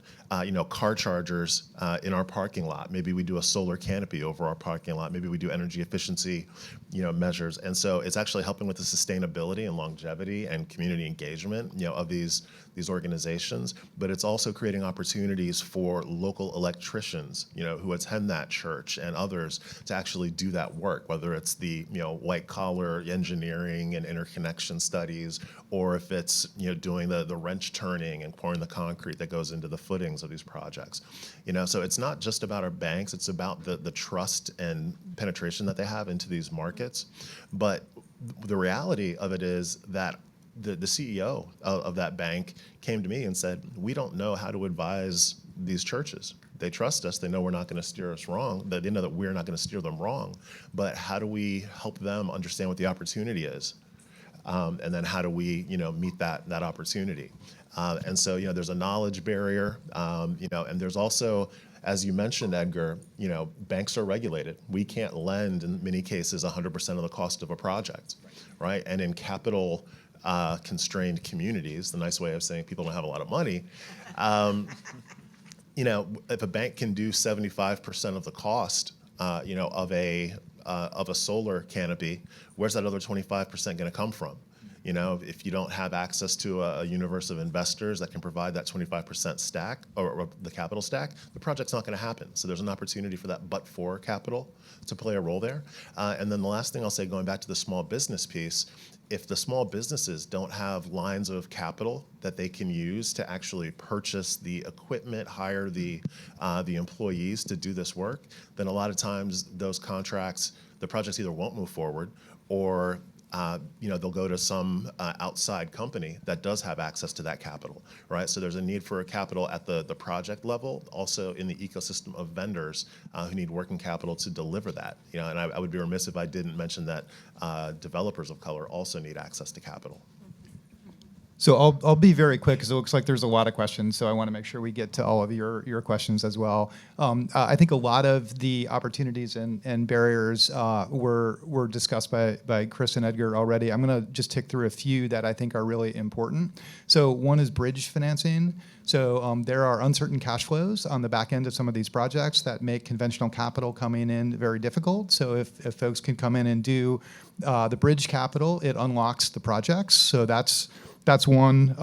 car chargers in our parking lot. Maybe we do a solar canopy over our parking lot. Maybe we do energy efficiency, measures. And so it's actually helping with the sustainability and longevity and community engagement, of these organizations. But it's also creating opportunities for local electricians, who attend that church and others to actually do that work, whether it's the, white collar engineering and interconnection studies, or if it's, doing the wrench turning and pouring the concrete that goes into the footings of these projects. So it's not just about our banks, it's about the trust and penetration that they have into these markets. But the reality of it is that the CEO of that bank came to me and said, we don't know how to advise these churches. They trust us, they know we're not going to steer us wrong, they know that we're not going to steer them wrong, but how do we help them understand what the opportunity is? And then how do we, meet that opportunity? And so, there's a knowledge barrier, and there's also, as you mentioned, Edgar, banks are regulated. We can't lend, in many cases, 100% of the cost of a project, right? And in capital constrained communities, the nice way of saying people don't have a lot of money, if a bank can do 75% of the cost, of a solar canopy, where's that other 25% going to come from? If you don't have access to a universe of investors that can provide that 25% stack or the capital stack, the project's not going to happen. So there's an opportunity for that but-for capital to play a role there. And then the last thing I'll say, going back to the small business piece, if the small businesses don't have lines of capital that they can use to actually purchase the equipment, hire the employees to do this work, then a lot of times those contracts, the projects either won't move forward or they'll go to some outside company that does have access to that capital, right? So there's a need for capital at the project level, also in the ecosystem of vendors who need working capital to deliver that. And I would be remiss if I didn't mention that developers of color also need access to capital.
So I'll be very quick because it looks like there's a lot of questions. So I want to make sure we get to all of your questions as well. I think a lot of the opportunities and barriers were discussed by Chris and Edgar already. I'm going to just tick through a few that I think are really important. So one is bridge financing. So there are uncertain cash flows on the back end of some of these projects that make conventional capital coming in very difficult. So if folks can come in and do the bridge capital, it unlocks the projects. So that's one.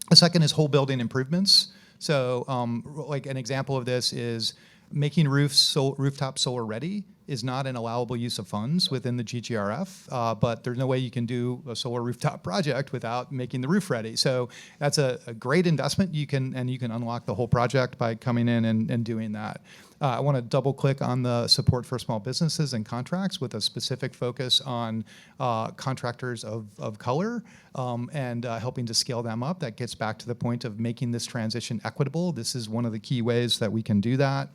A second is whole building improvements. So like an example of this is making rooftop solar ready is not an allowable use of funds within the GGRF, but there's no way you can do a solar rooftop project without making the roof ready. So that's a great investment. You can unlock the whole project by coming in and doing that. I want to double click on the support for small businesses and contracts with a specific focus on contractors of color and helping to scale them up. That gets back to the point of making this transition equitable. This is one of the key ways that we can do that.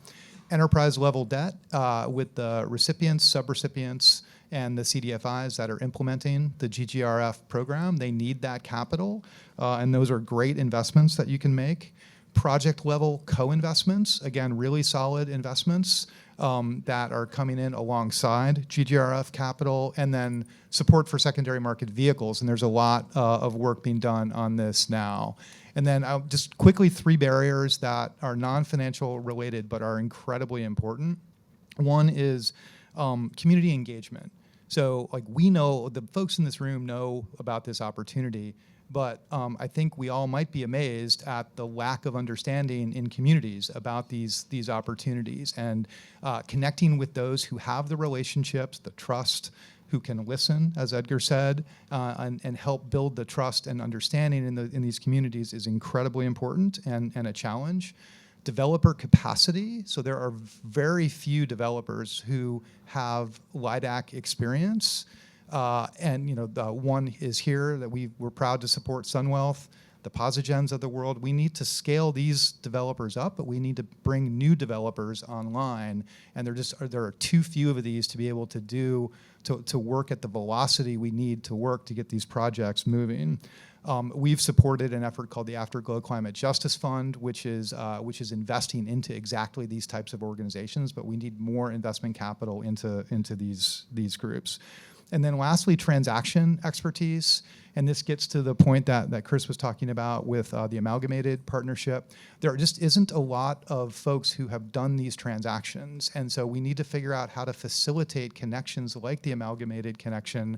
Enterprise level debt with the recipients, subrecipients, and the CDFIs that are implementing the GGRF program. They need that capital, and those are great investments that you can make. Project level co-investments, again, really solid investments that are coming in alongside GGRF capital, and then support for secondary market vehicles. And there's a lot of work being done on this now. And then just quickly, 3 barriers that are non-financial related but are incredibly important. One is community engagement. So like we know, the folks in this room know about this opportunity, but I think we all might be amazed at the lack of understanding in communities about these opportunities, and connecting with those who have the relationships, the trust, who can listen, as Edgar said, and help build the trust and understanding in these communities is incredibly important and a challenge. Developer capacity. So there are very few developers who have LIDAC experience. And the one is here that we're proud to support Sunwealth, the Posigens of the world. We need to scale these developers up, but we need to bring new developers online. And there are too few of these to be able to work at the velocity we need to work to get these projects moving. We've supported an effort called the Afterglow Climate Justice Fund, which is investing into exactly these types of organizations, but we need more investment capital into these groups. And then lastly, transaction expertise. And this gets to the point that Chris was talking about with the Amalgamated partnership. There just isn't a lot of folks who have done these transactions. And so we need to figure out how to facilitate connections like the Amalgamated connection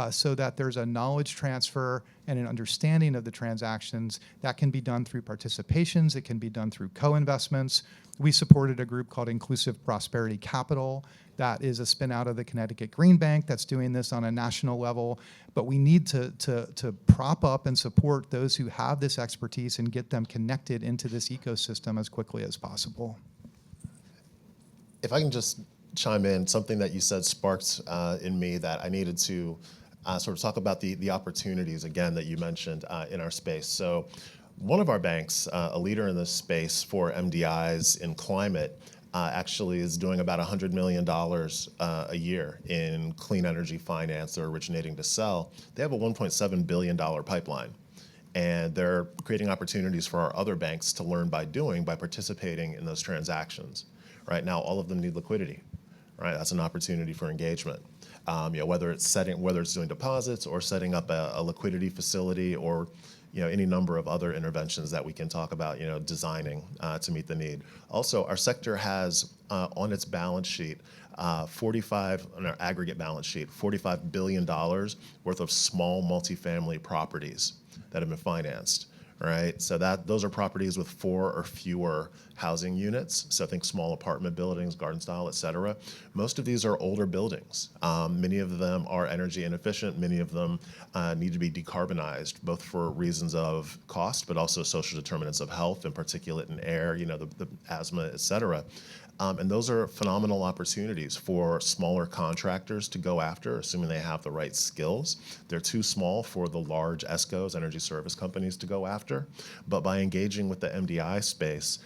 so that there's a knowledge transfer and an understanding of the transactions that can be done through participations. It can be done through co-investments. We supported a group called Inclusive Prosperity Capital. That is a spin out of the Connecticut Green Bank that's doing this on a national level. But we need to prop up and support those who have this expertise and get them connected into this ecosystem as quickly as possible.
If I can just chime in, something that you said sparked in me that I needed to sort of talk about the opportunities, again, that you mentioned in our space. So one of our banks, a leader in this space for MDIs in climate, actually is doing about $100 million a year in clean energy finance. They're originating to sell. They have a $1.7 billion pipeline. And they're creating opportunities for our other banks to learn by participating in those transactions. Right now, all of them need liquidity. Right, that's an opportunity for engagement. Whether it's doing deposits or setting up a liquidity facility, or any number of other interventions that we can talk about, designing to meet the need. Also, our sector has on its balance sheet, on our aggregate balance sheet, $45 billion worth of small multifamily properties that have been financed. Right, so those are properties with 4 or fewer housing units. So think small apartment buildings, garden style, et cetera. Most of these are older buildings. Many of them are energy inefficient. Many of them need to be decarbonized, both for reasons of cost, but also social determinants of health and particulate in air, the asthma, et cetera. And those are phenomenal opportunities for smaller contractors to go after, assuming they have the right skills. They're too small for the large ESCOs, energy service companies, to go after. sector. But by engaging with the MDI space,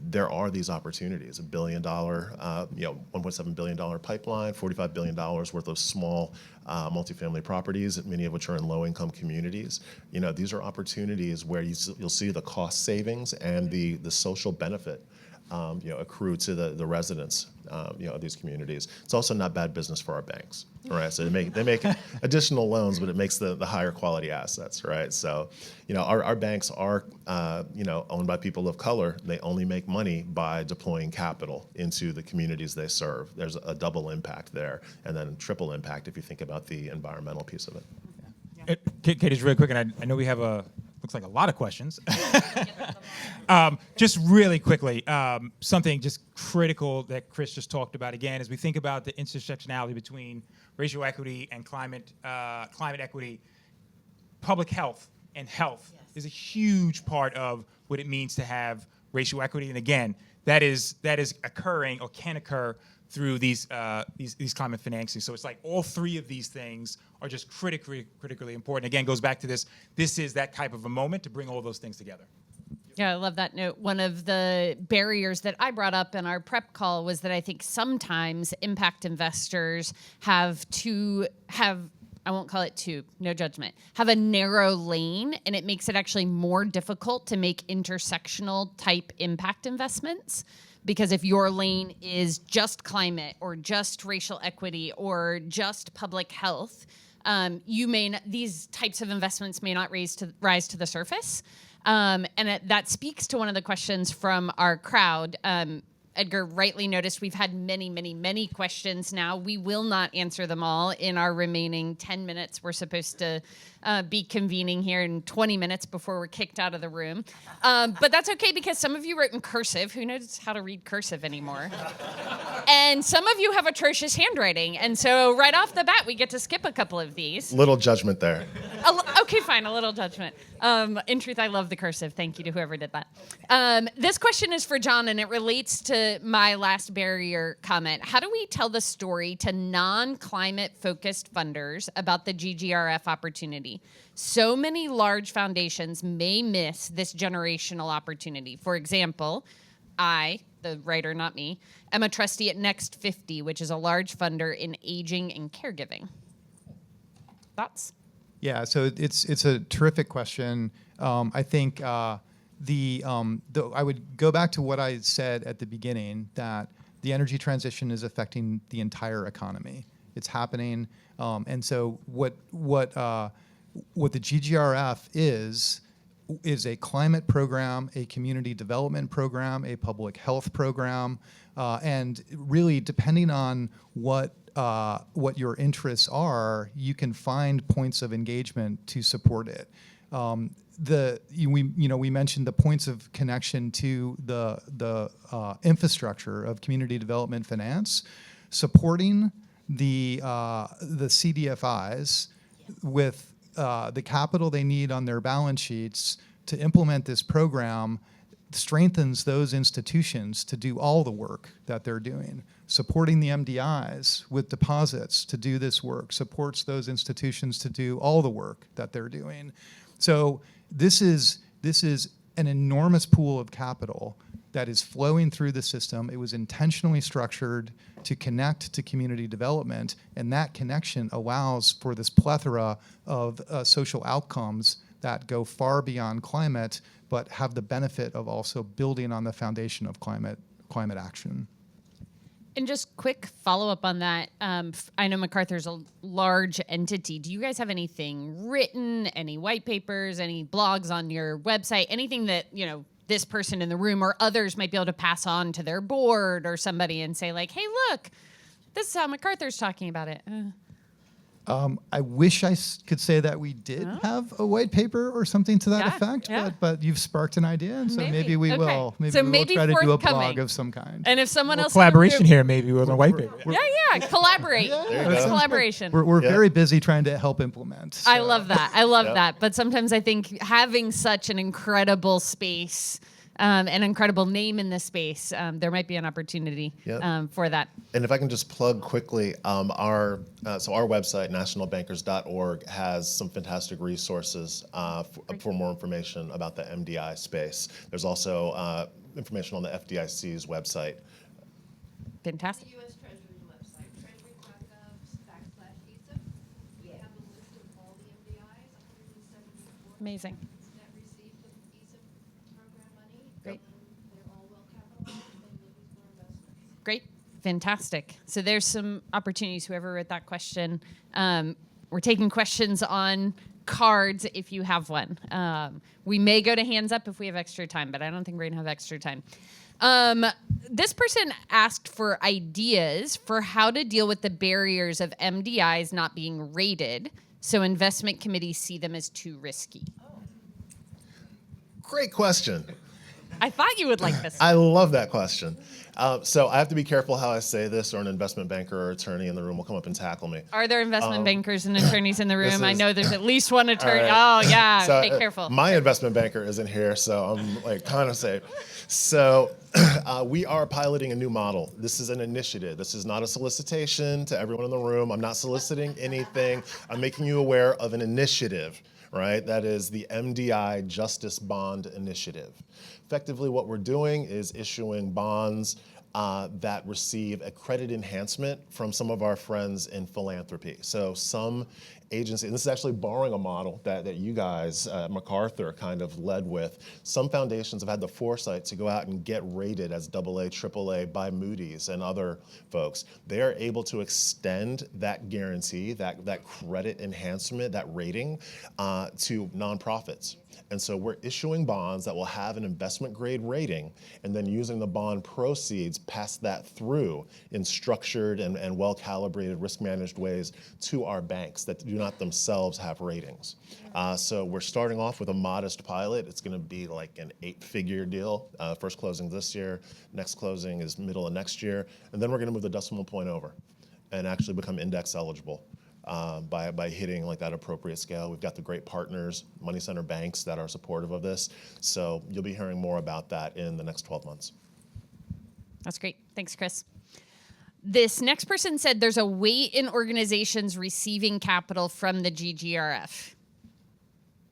there are these opportunities, $1 billion, $1.7 billion pipeline, $45 billion worth of small multifamily properties, many of which are in low-income communities. These are opportunities where you'll see the cost savings and the social benefit accrue to the residents of these communities. It's also not bad business for our banks, right? So they make additional loans, but it makes the higher quality assets, right? So, our banks are owned by people of color. They only make money by deploying capital into the communities they serve. There's a double impact there, and then triple impact if you think about the environmental piece of it.
Kate, just really quick, and I know we have looks like a lot of questions. Just really quickly, something just critical that Chris just talked about again, as we think about the intersectionality between racial equity and climate equity, public health and health is a huge part of what it means to have racial equity. And again, that is occurring or can occur through these climate financing. So it's like all three of these things are just critically important. Again, goes back to this is that type of a moment to bring all those things together.
Yeah, I love that note. One of the barriers that I brought up in our prep call was that I think sometimes impact investors have, I won't call it two, no judgment, have a narrow lane, and it makes it actually more difficult to make intersectional type impact investments. Because if your lane is just climate or just racial equity or just public health, these types of investments may not rise to the surface. That speaks to one of the questions from our crowd. Edgar rightly noticed we've had many, many, many questions now. We will not answer them all in our remaining 10 minutes. We're supposed to be convening here in 20 minutes before we're kicked out of the room. But that's okay because some of you wrote in cursive. Who knows how to read cursive anymore? And some of you have atrocious handwriting. And so right off the bat, we get to skip a couple of these.
Little judgment there.
Okay, fine, a little judgment. In truth, I love the cursive. Thank you to whoever did that. This question is for John, and it relates to my last barrier comment. How do we tell the story to non-climate focused funders about the GGRF opportunity? So many large foundations may miss this generational opportunity. For example, I, the writer, not me, am a trustee at Next 50, which is a large funder in aging and caregiving. Thoughts?
Yeah, so it's a terrific question. I think I would go back to what I said at the beginning, that the energy transition is affecting the entire economy. It's happening, and so what the GGRF is a climate program, a community development program, a public health program, and really depending on what your interests are, you can find points of engagement to support it. We mentioned the points of connection to the infrastructure of community development finance, supporting the CDFIs with the capital they need on their balance sheets to implement this program strengthens those institutions to do all the work that they're doing. Supporting the MDIs with deposits to do this work supports those institutions to do all the work that they're doing. So this is an enormous pool of capital that is flowing through the system. It was intentionally structured to connect to community development, and that connection allows for this plethora of social outcomes that go far beyond climate, but have the benefit of also building on the foundation of climate action.
And just quick follow-up on that. I know MacArthur's a large entity. Do you guys have anything written, any white papers, any blogs on your website, anything that, this person in the room or others might be able to pass on to their board or somebody and say, like, hey, look, this is how MacArthur's talking about it?
I wish I could say that we did have a white paper or something to that effect, but you've sparked an idea, and so maybe we will. Maybe we'll try to do a blog of some kind.
And if someone else
collaboration here, maybe with a white paper.
Collaborate. It's collaboration.
We're very busy trying to help implement.
So. I love that. But sometimes I think having such an incredible space an incredible name in this space, there might be an opportunity for that.
And if I can just plug quickly, our website, nationalbankers.org, has some fantastic resources for more information about the MDI space. There's also information on the FDIC's website.
Fantastic.
The U.S. Treasury website, treasury.gov/visa. We have a list of all the MDIs, 174.
Amazing.
That received the visa program money.
Great.
They're all well capitalized and looking for investments.
Great. Fantastic. So there's some opportunities, whoever wrote that question. We're taking questions on cards if you have one. We may go to hands up if we have extra time, but I don't think we're going to have extra time. This person asked for ideas for how to deal with the barriers of MDIs not being rated, so investment committees see them as too risky.
Great question.
I thought you would like this.
I love that question. So I have to be careful how I say this, or an investment banker or attorney in the room will come up and tackle me.
Are there investment bankers and attorneys in the room? I
is-
know there's at least one attorney.
All right.
Oh, yeah.
So,
Be careful.
My investment banker isn't here, so I'm like kind of safe. So we are piloting a new model. This is an initiative. This is not a solicitation to everyone in the room. I'm not soliciting anything. I'm making you aware of an initiative, right? That is the MDI Justice Bond Initiative. Effectively, what we're doing is issuing bonds that receive a credit enhancement from some of our friends in philanthropy. So some agency, and this is actually borrowing a model that you guys, MacArthur, kind of led with. Some foundations have had the foresight to go out and get rated as AA, AAA by Moody's and other folks. They are able to extend that guarantee, that credit enhancement, that rating to nonprofits. And so we're issuing bonds that will have an investment grade rating, and then using the bond proceeds, pass that through in structured and well-calibrated, risk-managed ways to our banks that do not themselves have ratings. So we're starting off with a modest pilot. It's going to be like an 8-figure deal. First closing this year, next closing is middle of next year, and then we're going to move the decimal point over and actually become index eligible. By hitting like that appropriate scale. We've got the great partners, money center banks that are supportive of this. So you'll be hearing more about that in the next 12 months.
That's great. Thanks, Chris. This next person said there's a weight in organizations receiving capital from the GGRF.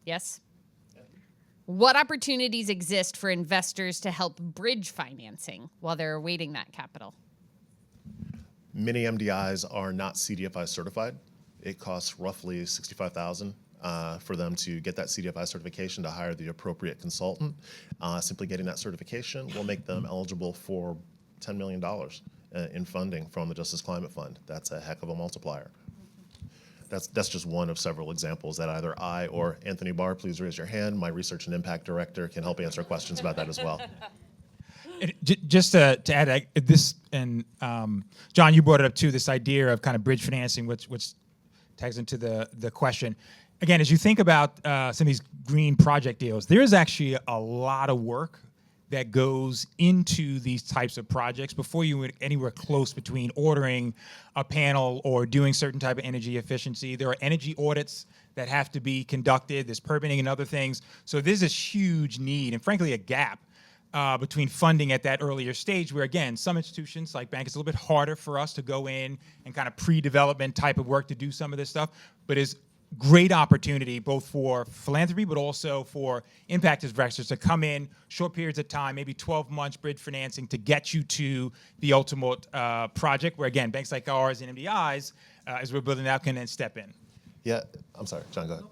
Yes? What opportunities exist for investors to help bridge financing while they're awaiting that capital?
Many MDIs are not CDFI certified. It costs roughly $65,000 for them to get that CDFI certification to hire the appropriate consultant. Simply getting that certification will make them eligible for $10 million in funding from the Justice Climate Fund. That's a heck of a multiplier. That's just one of several examples that either I or Anthony Barr, please raise your hand, my Research and Impact Director, can help answer questions about that as well.
Just to add this, and John, you brought it up too, this idea of kind of bridge financing, which tags into the question. Again, as you think about some of these green project deals, there is actually a lot of work that goes into these types of projects before you went anywhere close between ordering a panel or doing certain type of energy efficiency. There are energy audits that have to be conducted. There's permitting and other things. So there's this huge need and frankly a gap between funding at that earlier stage where, again, some institutions like banks, it's a little bit harder for us to go in and kind of pre-development type of work to do some of this stuff, but is great opportunity both for philanthropy but also for impact investors to come in short periods of time, maybe 12 months bridge financing to get you to the ultimate project where, again, banks like ours and MDIs, as we're building out, can then step in.
Yeah, I'm sorry, John, go ahead.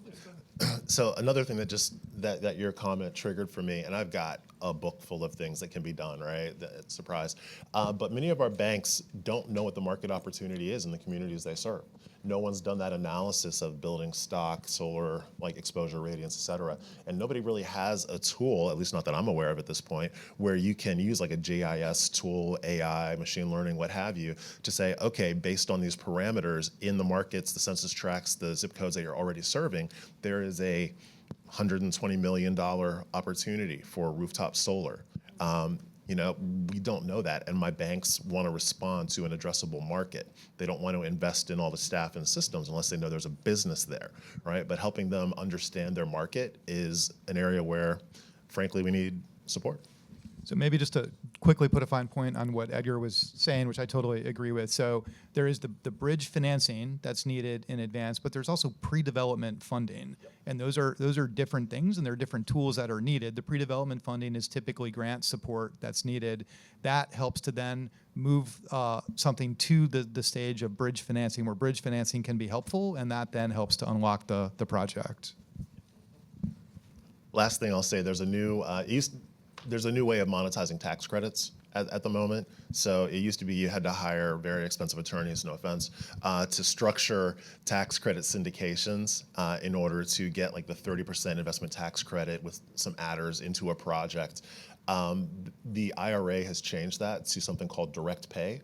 So another thing that your comment triggered for me, and I've got a book full of things that can be done, right? Surprise. But many of our banks don't know what the market opportunity is in the communities they serve. No one's done that analysis of building stock, solar, like exposure radiance, et cetera. And nobody really has a tool, at least not that I'm aware of at this point, where you can use like a GIS tool, AI, machine learning, what have you, to say, okay, based on these parameters in the markets, the census tracts, the zip codes that you're already serving, there is a $120 million opportunity for rooftop solar. We don't know that, and my banks want to respond to an addressable market. They don't want to invest in all the staff and systems unless they know there's a business there, right? But helping them understand their market is an area where, frankly, we need support.
So maybe just to quickly put a fine point on what Edgar was saying, which I totally agree with. So there is the bridge financing that's needed in advance, but there's also pre-development funding. And those are different things, and there are different tools that are needed. The pre-development funding is typically grant support that's needed. That helps to then move something to the stage of bridge financing, where bridge financing can be helpful, and that then helps to unlock the project.
Last thing I'll say, there's a new way of monetizing tax credits at the moment. So it used to be you had to hire very expensive attorneys, no offense, to structure tax credit syndications in order to get like the 30% investment tax credit with some adders into a project. The IRA has changed that to something called direct pay,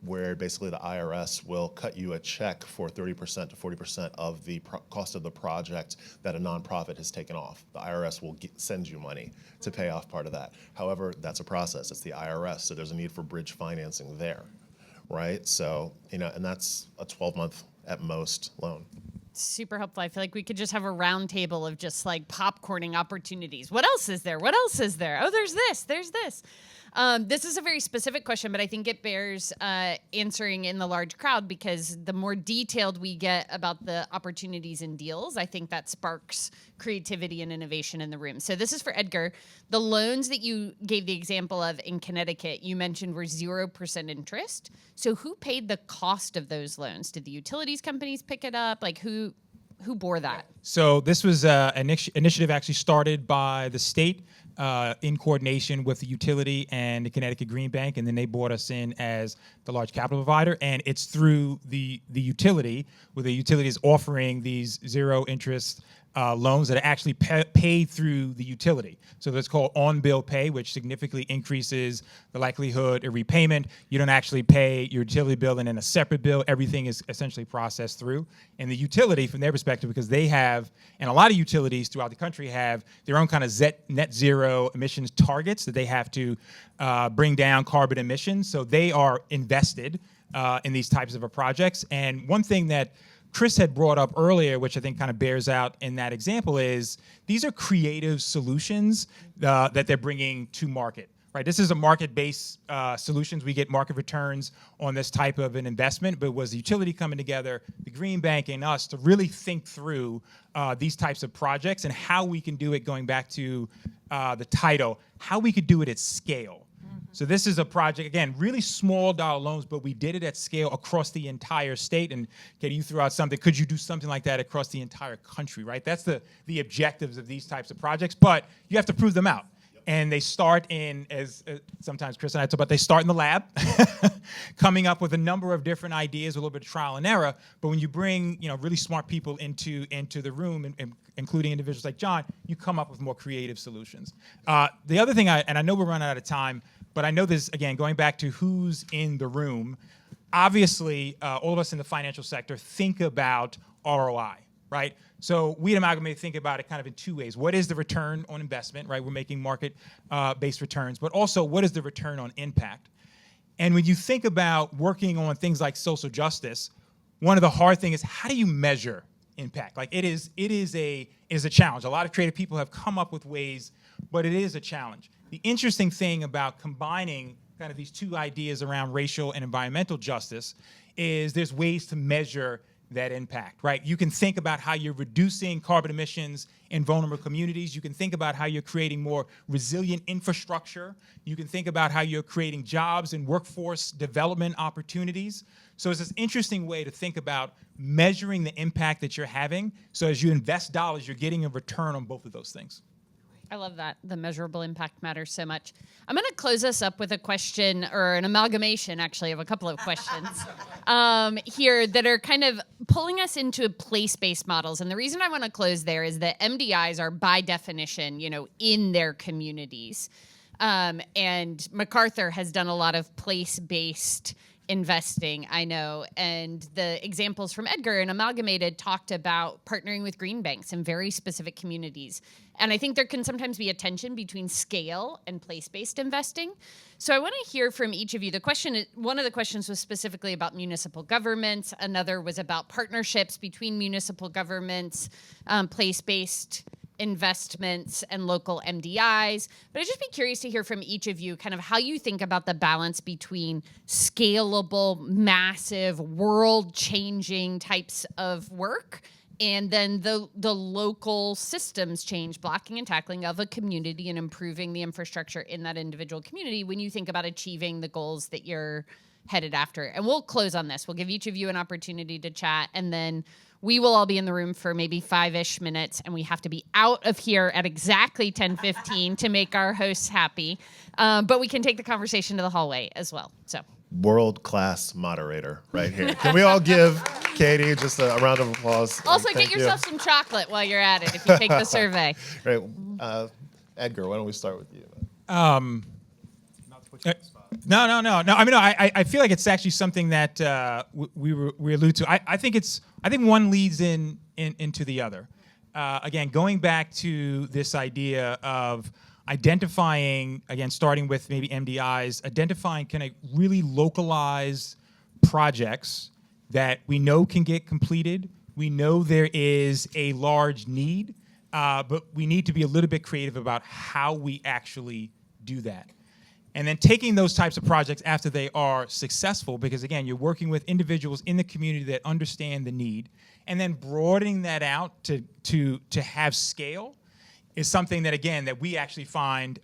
where basically the IRS will cut you a check for 30% to 40% of the cost of the project that a nonprofit has taken off. The IRS will send you money to pay off part of that. However, that's a process. It's the IRS, so there's a need for bridge financing there, right? So, and that's a 12-month at most loan.
Super helpful. I feel like we could just have a round table of just like popcorning opportunities. What else is there? What else is there? Oh, there's this. There's this. This is a very specific question, but I think it bears answering in the large crowd, because the more detailed we get about the opportunities and deals, I think that sparks creativity and innovation in the room. So this is for Edgar. The loans that you gave the example of in Connecticut, you mentioned were 0% interest. So who paid the cost of those loans? Did the utilities companies pick it up? Like who bore that?
So this was an initiative actually started by the state in coordination with the utility and the Connecticut Green Bank, and then they brought us in as the large capital provider, and it's through the utility, where the utility is offering these zero interest loans that are actually paid through the utility. So that's called on-bill pay, which significantly increases the likelihood of repayment. You don't actually pay your utility bill and then a separate bill. Everything is essentially processed through. And the utility, from their perspective, because they have, and a lot of utilities throughout the country have their own kind of net zero emissions targets that they have to bring down carbon emissions. So they are invested in these types of projects. And one thing that Chris had brought up earlier, which I think kind of bears out in that example, is these are creative solutions that they're bringing to market. Right? This is a market-based solutions. We get market returns on this type of an investment, but it was the utility coming together, the Green Bank and us, to really think through these types of projects and how we can do it, going back to the title, how we could do it at scale. So this is a project, again, really small dollar loans, but we did it at scale across the entire state. And Katie, you threw out something. Could you do something like that across the entire country, right? That's the objectives of these types of projects, but you have to prove them out. And they start in, as sometimes Chris and I talk about, they start in the lab, coming up with a number of different ideas, a little bit of trial and error. But when you bring really smart people into the room, and including individuals like John, you come up with more creative solutions. The other thing, and I know we're running out of time, but I know this, again, going back to who's in the room, obviously, all of us in the financial sector think about ROI, right? So we at Amalgamated think about it kind of in two ways. What is the return on investment, right? We're making market-based returns, but also what is the return on impact? And when you think about working on things like social justice, one of the hard things is, how do you measure impact? Like it is a challenge. A lot of creative people have come up with ways, but it is a challenge. The interesting thing about combining kind of these two ideas around racial and environmental justice is there's ways to measure that impact, right? You can think about how you're reducing carbon emissions in vulnerable communities. You can think about how you're creating more resilient infrastructure. You can think about how you're creating jobs and workforce development opportunities. So it's this interesting way to think about measuring the impact that you're having. So as you invest dollars, you're getting a return on both of those things.
I love that. The measurable impact matters so much. I'm going to close us up with a question, or an amalgamation, actually, of a couple of questions here that are kind of pulling us into place-based models. And the reason I want to close there is that MDIs are, by definition, in their communities. And MacArthur has done a lot of place-based investing, I know, and the examples from Edgar and Amalgamated talked about partnering with green banks in very specific communities. And I think there can sometimes be a tension between scale and place-based investing. So I want to hear from each of you. One of the questions was specifically about municipal governments. Another was about partnerships between municipal governments, place-based investments and local MDIs. But I'd just be curious to hear from each of you kind of how you think about the balance between scalable, massive, world-changing types of work and then the local systems change, blocking and tackling of a community and improving the infrastructure in that individual community when you think about achieving the goals that you're headed after. And we'll close on this. We'll give each of you an opportunity to chat, and then we will all be in the room for maybe 5-ish minutes, and we have to be out of here at exactly 10:15 to make our hosts happy. But we can take the conversation to the hallway as well. So
World-class moderator right here. Can we all give Katie just a round of applause?
also
Thank
get yourself some chocolate while you're at it if you take the survey.
Right. Edgar, why don't we start with you?
Not to put you on the spot.
No. I mean, no, I feel like it's actually something that we allude to. I think one leads into the other. Again, going back to this idea of identifying, again, starting with maybe MDIs, identifying kind of really localized projects that we know can get completed. We know there is a large need, but we need to be a little bit creative about how we actually do that. And then taking those types of projects after they are successful, because again, you're working with individuals in the community that understand the need, and then broadening that out to have scale is something that, again, that we actually find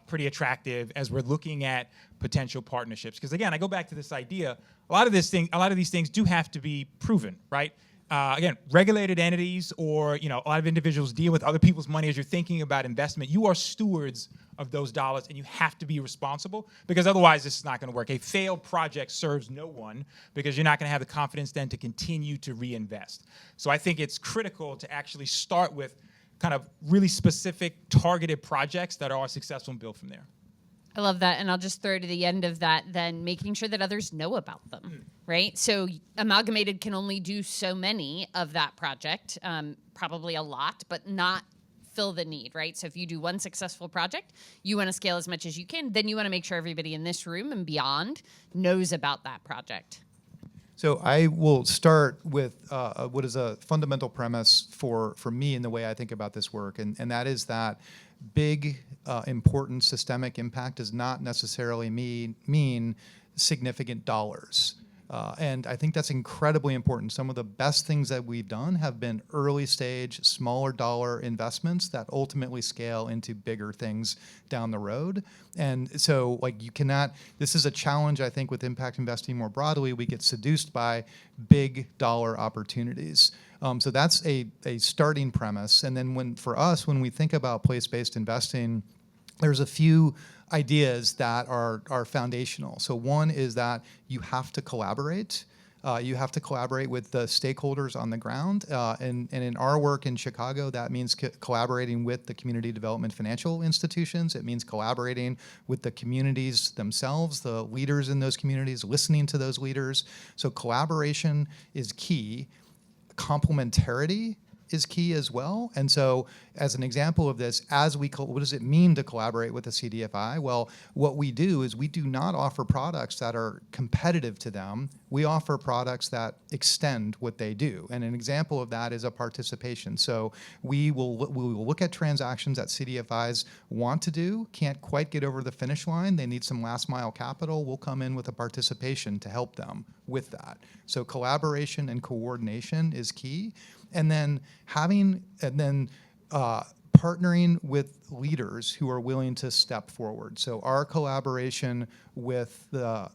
pretty attractive as we're looking at potential partnerships. Because again, I go back to this idea, a lot of these things do have to be proven, right? Again, regulated entities or a lot of individuals deal with other people's money as you're thinking about investment. You are stewards of those dollars, and you have to be responsible, because otherwise this is not going to work. A failed project serves no one, because you're not going to have the confidence then to continue to reinvest. So I think it's critical to actually start with kind of really specific targeted projects that are successful and build from there.
I love that. And I'll just throw to the end of that, then making sure that others know about them, right? So Amalgamated can only do so many of that project, probably a lot, but not fill the need, right? So if you do one successful project, you want to scale as much as you can, then you want to make sure everybody in this room and beyond knows about that project.
So I will start with what is a fundamental premise for me in the way I think about this work, and that is that big, important systemic impact does not necessarily mean significant dollars. And I think that's incredibly important. Some of the best things that we've done have been early stage, smaller dollar investments that ultimately scale into bigger things down the road. And so this is a challenge, I think, with impact investing more broadly. We get seduced by big dollar opportunities. So that's a starting premise. And then when we think about place-based investing, there's a few ideas that are foundational. So one is that you have to collaborate. You have to collaborate with the stakeholders on the ground. And in our work in Chicago, that means collaborating with the community development financial institutions. It means collaborating with the communities themselves, the leaders in those communities, listening to those leaders. So collaboration is key. Complementarity is key as well. And so as an example of this, what does it mean to collaborate with a CDFI? Well, what we do is we do not offer products that are competitive to them. We offer products that extend what they do. And an example of that is a participation. So we will look at transactions that CDFIs want to do, can't quite get over the finish line. They need some last mile capital. We'll come in with a participation to help them with that. So collaboration and coordination is key. And then partnering with leaders who are willing to step forward. So our collaboration with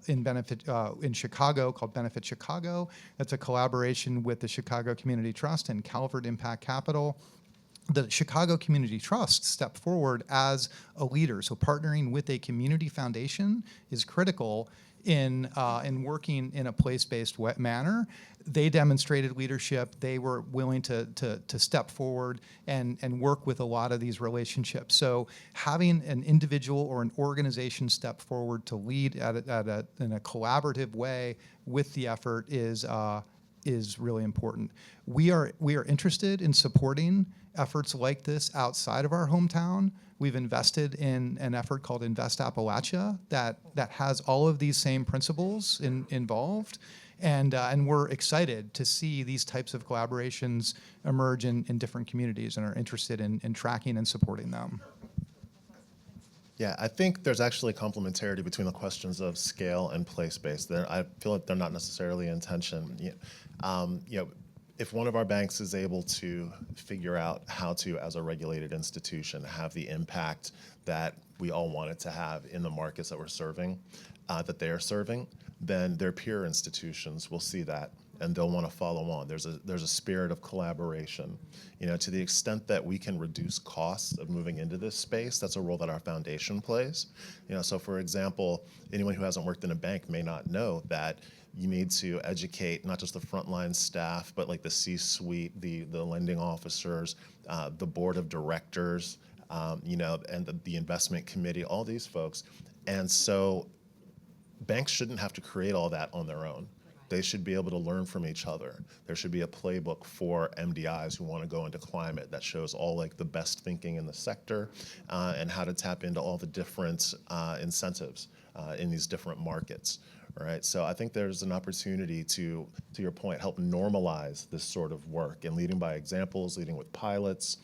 in Chicago called Benefit Chicago, that's a collaboration with the Chicago Community Trust and Calvert Impact Capital. The Chicago Community Trust stepped forward as a leader. So partnering with a community foundation is critical in working in a place-based manner. They demonstrated leadership. They were willing to step forward and work with a lot of these relationships. So having an individual or an organization step forward to lead in a collaborative way with the effort is really important. We are interested in supporting efforts like this outside of our hometown. We've invested in an effort called Invest Appalachia that has all of these same principles involved. And we're excited to see these types of collaborations emerge in different communities and are interested in tracking and supporting them.
Yeah, I think there's actually complementarity between the questions of scale and place-based. I feel like they're not necessarily in tension. If one of our banks is able to figure out how to, as a regulated institution, have the impact that we all want it to have in the markets that we're serving, that they are serving, then their peer institutions will see that and they'll want to follow on. There's a spirit of collaboration. To the extent that we can reduce costs of moving into this space, that's a role that our foundation plays. So for example, anyone who hasn't worked in a bank may not know that you need to educate not just the frontline staff, but like the C-suite, the lending officers, the board of directors, and the investment committee, all these folks. And so banks shouldn't have to create all that on their own. They should be able to learn from each other. There should be a playbook for MDIs who want to go into climate that shows all like the best thinking in the sector and how to tap into all the different incentives in these different markets. Right, so I think there's an opportunity to your point, help normalize this sort of work and leading by examples, leading with pilots,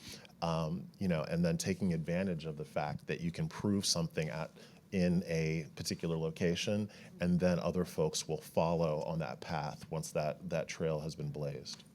and then taking advantage of the fact that you can prove something in a particular location, and then other folks will follow on that path once that trail has been blazed.